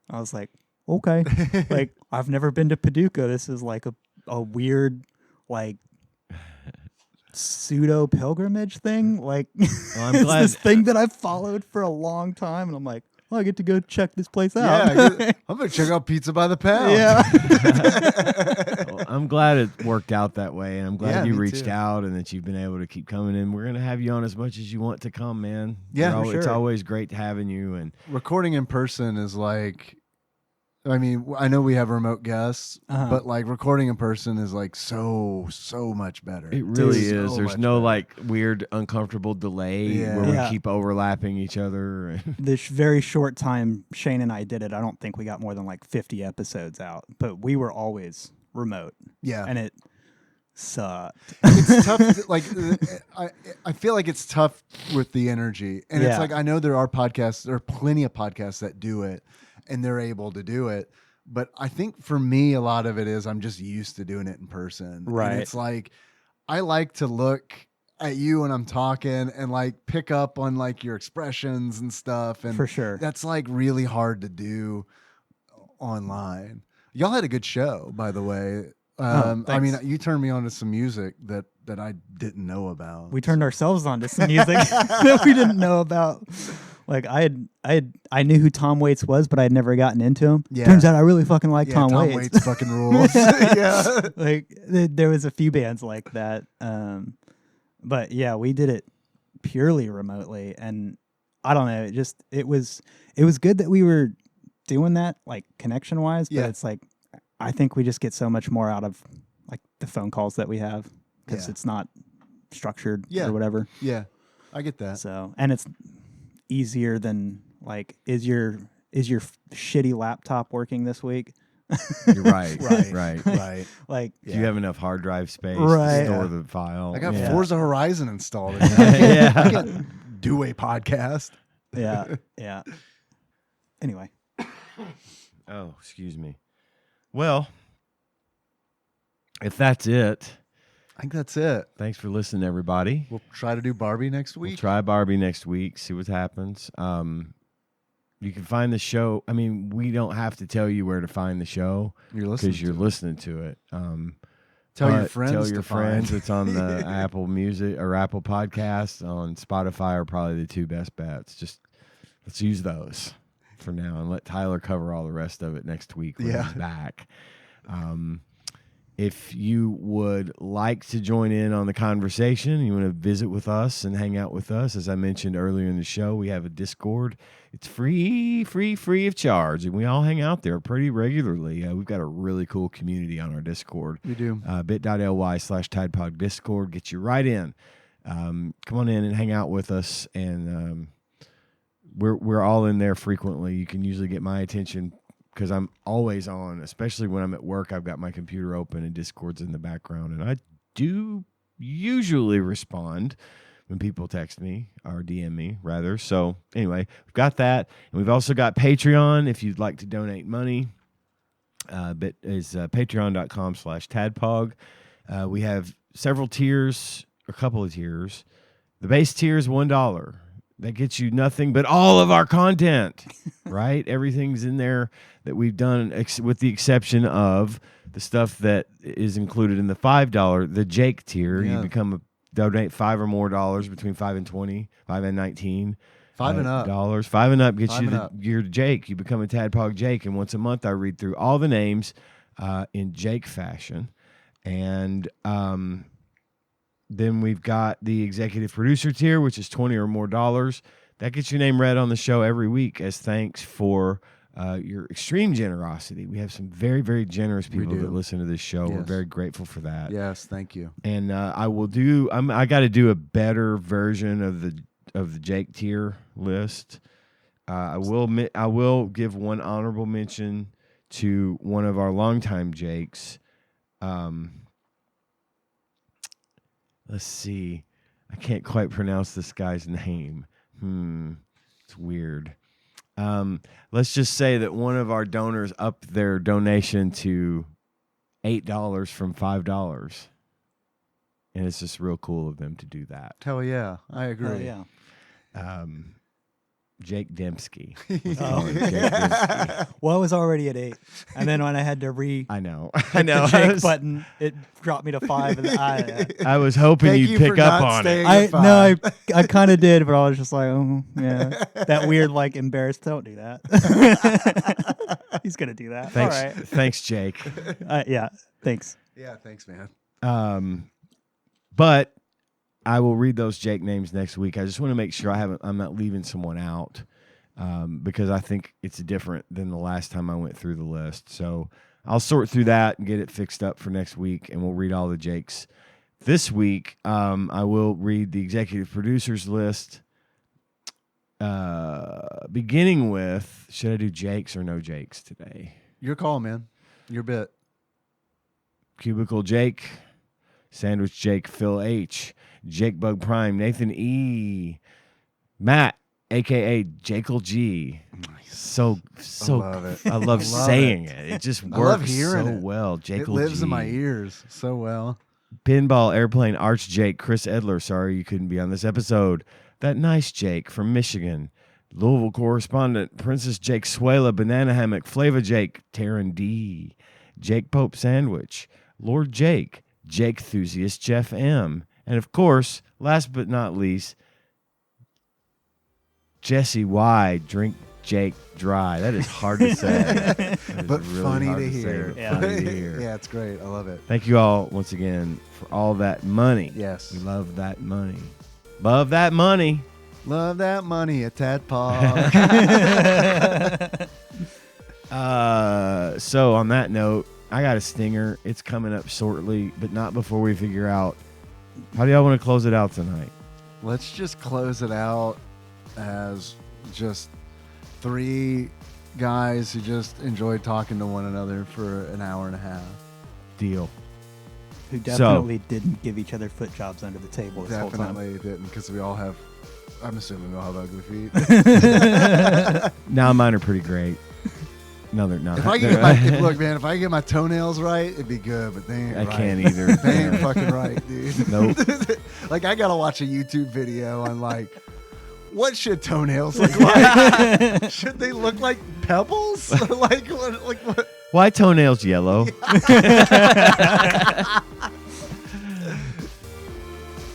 I was like, "Okay." Like, I've never been to Paducah. This is like a weird, like, pseudo pilgrimage thing. Like, I'm it's glad- this thing that I've followed for a long time, and I'm like, well, I get to go check this place out. Yeah. I'm going to check out Pizza by the Pound. Yeah. Well, I'm glad it worked out that way, and I'm glad Yeah, you me reached too. out and that you've been able to keep coming in. We're gonna have you on as much as you want to come, man. Yeah, You're for it's sure. always great having you. And Recording in person is like, I mean, I know we have remote guests, Uh-huh. but like recording in person is like so much better. it really Dude, is. so There's much no better. like weird, uncomfortable delay Yeah. where Yeah. we keep overlapping each other. This very short time Shane and I did it, I don't think we got more than like 50 episodes out, but we were always remote, Yeah. and it sucked. It's tough. Like, I feel like it's tough with the energy, and it's Yeah. like I know there are podcasts, there are plenty of podcasts that do it, and they're able to do it. But I think for me, a lot of it is I'm just used to doing it in person. Right. And it's like I like to look at you when I'm talking and like pick up on like your expressions and stuff. And For sure. that's like really hard to do online. Y'all had a good show, by the way. I mean, thanks. you turned me on to some music that I didn't know about. We turned ourselves on to some music that we didn't know about. Like, I knew who Tom Waits was, but I had never gotten into him. Yeah. Turns out I really fucking like Yeah, Tom Tom Waits. Waits fucking rules. Yeah. Like, there was a few bands like that. But yeah, we did it purely remotely, and I don't know. It was good that we were doing that, like, connection wise. But Yeah. it's like, I think we just get so much more out of like the phone calls that we have because Yeah. it's not structured Yeah. or whatever. Yeah. I get that. So, and it's easier than like, is your shitty laptop working this week? You're right, Right. right. Right. Like, Do you have enough hard drive space Right. to store Yeah. the file? I got Yeah. Forza Horizon installed. Yeah. I can do a podcast. yeah, yeah. Anyway, Oh, excuse me. Well, if that's it, I think that's it. thanks for listening, everybody. We'll try to do Barbie next We'll week. try Barbie next week, see what happens. You can find the show. I mean, we don't have to tell you where to find the show You're listening. because you're listening to it. Tell your But friends. Tell your to friends. Find. It's on the Apple Music or Apple Podcasts. On Spotify are probably the two best bets. Just let's use those for now and let Tyler cover all the rest of it next week when Yeah. he's back. If you would like to join in on the conversation, you want to visit with us and hang out with us, as I mentioned earlier in the show, we have a Discord. It's free of charge, and we all hang out there pretty regularly. We've got a really cool community on our Discord. We do. bit.ly/TADPOG Discord. Get you right in. Come on in and hang out with us and we're all in there frequently. You can usually get my attention because I'm always on, especially when I'm at work. I've got my computer open and Discord's in the background, and I do usually respond when people text me or DM me, rather. So anyway, we've got that, and we've also got Patreon if you'd like to donate money. But is patreon.com/TADPOG. We have several tiers, a couple of tiers. The base tier is $1. That gets you nothing but all of our content, right? Everything's in there that we've done, with the exception of the stuff that is included in the $5, the Jake tier. Yeah. You donate $5 or more between $5 and $20, $5 and $19. $5 and up. $5 and up gets $5 you and up. your Jake. You become a Tadpog Jake, and once a month I read through all the names in Jake fashion, and then we've got the executive producer tier, which is $20 or more. That gets your name read on the show every week as thanks for your extreme generosity. We have some very, very generous people that listen to this show. Yes. We're very grateful for that. Yes, thank you. And I got to do a better version of the Jake tier list. I will give one honorable mention to one of our longtime Jakes. Let's see. I can't quite pronounce this guy's name. It's weird. Let's just say that one of our donors upped their donation to $8 from $5. And it's just real cool of them to do that. Hell yeah, I agree. Oh, yeah. Jake Dembski. Oh. Jake Dembski. Well, I was already at 8, and then when I had to I know. the Jake button, it dropped me to 5. And I was hoping Thank you'd you pick for up not on staying it. at I kind of did, but I was just like, oh yeah, that weird like embarrassed. Don't do that. He's gonna do that. Thanks, All right. thanks, Jake. Yeah. Thanks. Yeah, thanks, man. But I will read those Jake names next week. I just want to make sure I'm not leaving someone out, because I think it's different than the last time I went through the list. So I'll sort through that and get it fixed up for next week, and we'll read all the Jakes. This week, I will read the executive producers list, beginning with, should I do Jakes or no Jakes today? Your call, man. Your bit. Cubicle Jake, Sandwich Jake, Phil H., Jake Bug Prime, Nathan E., Matt, a.k.a. Jekyll G. Nice. So I love it. I love saying it. It just I love works hearing so it. well. It Jekyll lives G. in my ears so well. Pinball Airplane Arch Jake, Chris Edler. Sorry you couldn't be on this episode. That Nice Jake from Michigan. Louisville correspondent Princess Jake Suela, Banana Hammock, Flava Jake, Taryn D. Jake Pope Sandwich, Lord Jake, Jake Enthusiast Jeff M. And of course, last but not least, Jesse Y. Drink Jake Dry. That is hard to say. That is But really funny hard to say, hear. but Yeah. funny to hear. Yeah, it's great. I love it. Thank you all once again for all that money. Yes. We love that money. Love that money. Love that money at Tadpog. So on that note, I got a stinger. It's coming up shortly, but not before we figure out, how do y'all want to close it out tonight? Let's just close it out as just 3 guys who just enjoyed talking to one another for an hour and a half. Deal. Who definitely didn't give each other foot jobs under the table this whole time. Definitely didn't, because we all have, I'm assuming we all have ugly feet. Now mine are pretty great. No, they're not. If I can get my, look, man, if I can get my toenails right, it'd be good, but they ain't I right. can't either. They ain't fucking right, dude. Nope. Like, I gotta watch a YouTube video on, like, what should toenails look like? Should they look like pebbles? Like what? Why toenails yellow?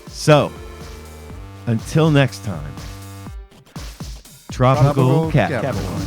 So, until next time, Tropical Tropical Capricorn. Capricorn.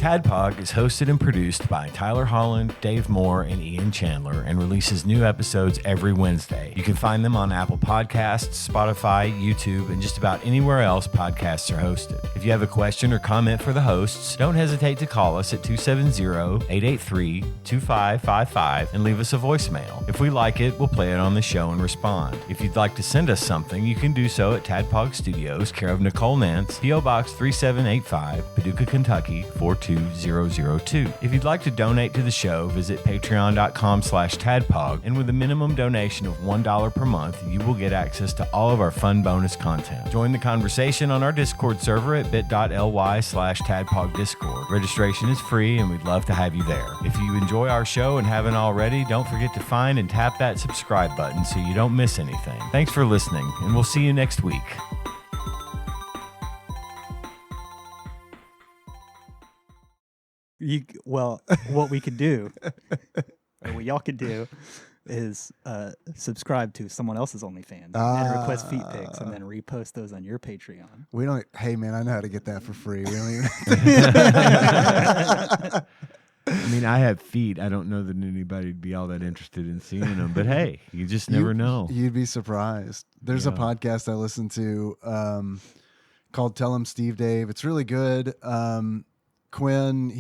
TADPOG is hosted and produced by Tyler Holland, Dave Moore, and Ian Chandler, and releases new episodes every Wednesday. You can find them on Apple Podcasts, Spotify, YouTube, and just about anywhere else podcasts are hosted. If you have a question or comment for the hosts, don't hesitate to call us at 270-883-2555 and leave us a voicemail. If we like it, we'll play it on the show and respond. If you'd like to send us something, you can do so at TADPOG Studios, care of Nicole Nance, P.O. Box 3785, Paducah, Kentucky 42002. If you'd like to donate to the show, visit patreon.com/tadpog, and with a minimum donation of $1 per month, you will get access to all of our fun bonus content. Join the conversation on our Discord server at bit.ly/tadpogdiscord. Registration is free, and we'd love to have you there. If you enjoy our show and haven't already, don't forget to find and tap that subscribe button so you don't miss anything. Thanks for listening, and we'll see you next week. What we could do, or what y'all could do, is subscribe to someone else's OnlyFans and request feet pics, and then repost those on your Patreon. We don't. Hey man, I know how to get that for free. We don't even. I mean, I have feet. I don't know that anybody'd be all that interested in seeing them, but hey, you just never know. You'd be surprised. There's a podcast I listen to called Tell 'em Steve Dave. It's really good. Quinn,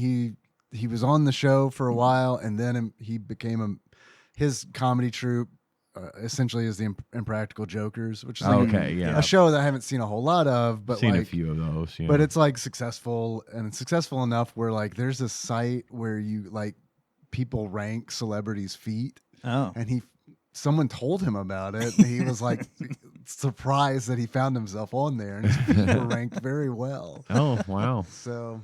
he was on the show for a while, and then he became his comedy troupe essentially is the Impractical Jokers, which is like a show that I haven't seen a whole lot of, but seen like a few of those. Yeah. But it's like successful, and it's successful enough where like there's a site where you like people rank celebrities' feet. Oh, and someone told him about it. And he was like surprised that he found himself on there, and his feet were ranked very well. Oh wow! So.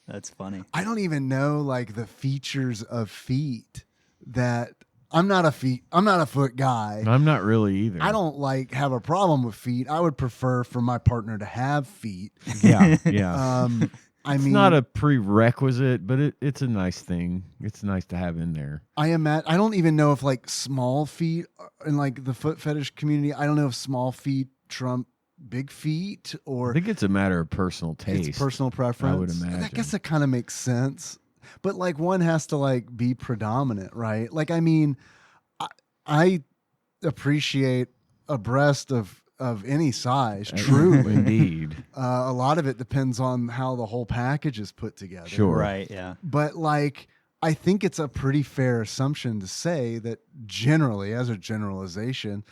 That's funny. I don't even know like the features of feet that I'm not a foot guy. I'm not really either. I don't like have a problem with feet. I would prefer for my partner to have feet. Yeah. It's not a prerequisite, but it's a nice thing. It's nice to have in there. I don't even know if like small feet in like the foot fetish community, I don't know if small feet trump big feet, or I think it's a matter of personal taste. It's personal preference. I would imagine. I guess it kind of makes sense, but like one has to like be predominant, right? Like, I mean, I appreciate a breast of any size, truly. Indeed. A lot of it depends on how the whole package is put together. Sure. Right. Yeah. But like, I think it's a pretty fair assumption to say that generally, as a generalization,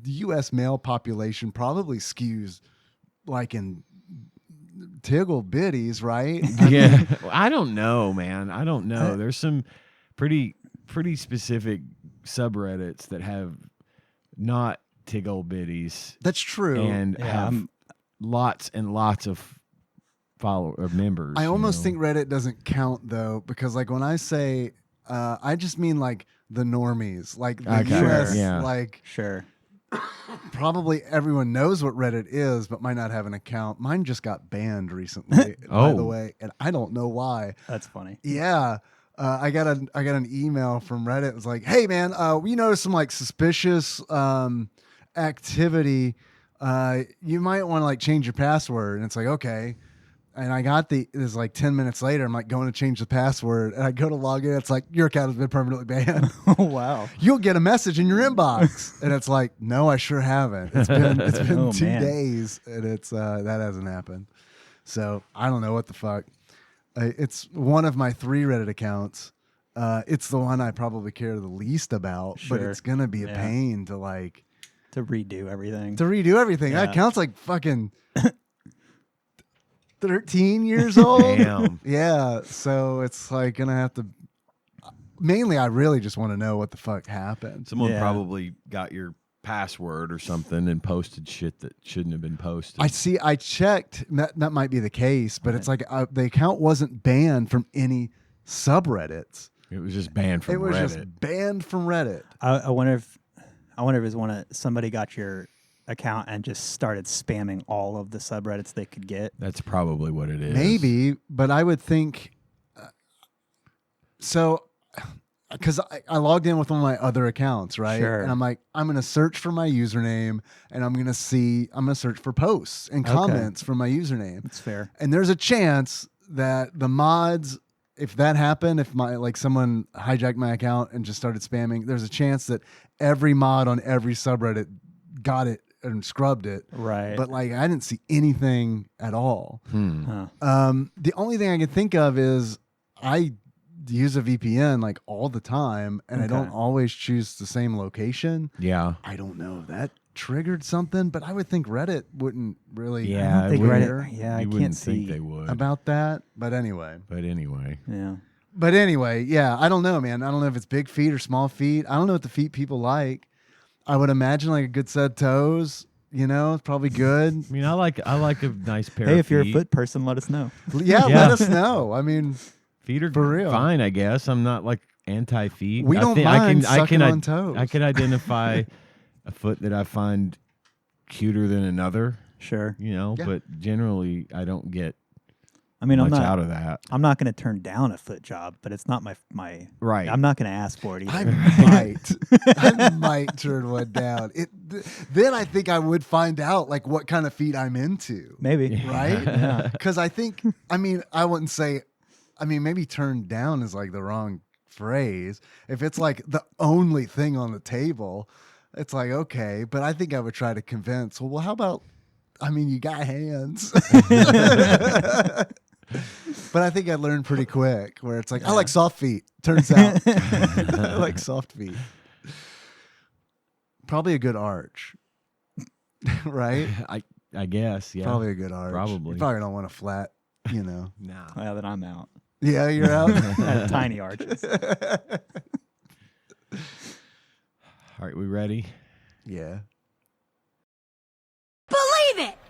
the U.S. male population probably skews like in tiggle bitties, right? Yeah. I don't know, man. I don't know. There's some pretty specific subreddits that have not tiggle bitties. That's true. And have lots and lots of members. I almost think Reddit doesn't count though, because like when I say, I just mean like the normies, like the U.S. Like sure. Probably everyone knows what Reddit is, but might not have an account. Mine just got banned recently, by the way, and I don't know why. That's funny. Yeah, I got an email from Reddit. It was like, "Hey, man, we noticed some like suspicious activity. You might want to like change your password." And it's like, okay. And I got it was like 10 minutes later. I'm like going to change the password, and I go to log in. It's like, your account has been permanently banned. Oh wow! You'll get a message in your inbox, and it's like, no, I sure haven't. It's been 2 days, and it's that hasn't happened. So I don't know what the fuck. It's one of my 3 Reddit accounts. It's the one I probably care the least about, but it's gonna be a pain to like to redo everything. That account's like fucking 13 years old. Damn. Yeah, so it's like gonna have to. Mainly, I really just want to know what the fuck happened. Someone probably got your password or something and posted shit that shouldn't have been posted. I checked. That might be the case, but it's like the account wasn't banned from any subreddits. It was just banned from Reddit. Just banned from Reddit. I wonder if it's somebody got your account and just started spamming all of the subreddits they could get. That's probably what it is. Maybe, but I would think so. Because I logged in with one of my other accounts, right? Sure. And I'm like, I'm going to search for my username, and I'm going to search for posts and comments from my username. That's fair. And there's a chance that the mods, if that happened, if someone hijacked my account and just started spamming, there's a chance that every mod on every subreddit got it and scrubbed it. Right. But I didn't see anything at all. Huh. The only thing I can think of is I use a VPN all the time, and I don't always choose the same location. Yeah. I don't know if that triggered something, but I would think Reddit wouldn't really I don't think care Reddit. Yeah, I You can't wouldn't see think they would. about that. But anyway. Yeah. I don't know, man. I don't know if it's big feet or small feet. I don't know what the feet people like. I would imagine a good set of toes. It's probably good. I mean, I like a nice pair Hey, of if you're a feet. foot person, let us know. Yeah, Yeah. let us know. I mean, Feet are for real. fine, I guess. I'm not anti-feet. We don't mind sucking on toes. I can identify a foot that I find cuter than another, Sure. Yeah. but generally I don't get I mean, much out of that. I'm not going to turn down a foot job, but it's not my Right. I'm not going to ask for it either. I might turn one down. Then I think I would find out what kind of feet I'm into. Maybe. Right? Yeah. Because I think, I wouldn't say, maybe turn down is the wrong phrase. If it's the only thing on the table, it's okay. But I think I would try to convince, well, how about, you got hands. But I think I learned pretty quick where it's I like soft feet. Turns out I like soft feet. Probably a good arch. Right? I guess, yeah. Probably a good arch. Probably. You probably don't want a flat, Nah. Well, then I'm out. Yeah, you're out. Tiny arches. All right, we ready? Yeah.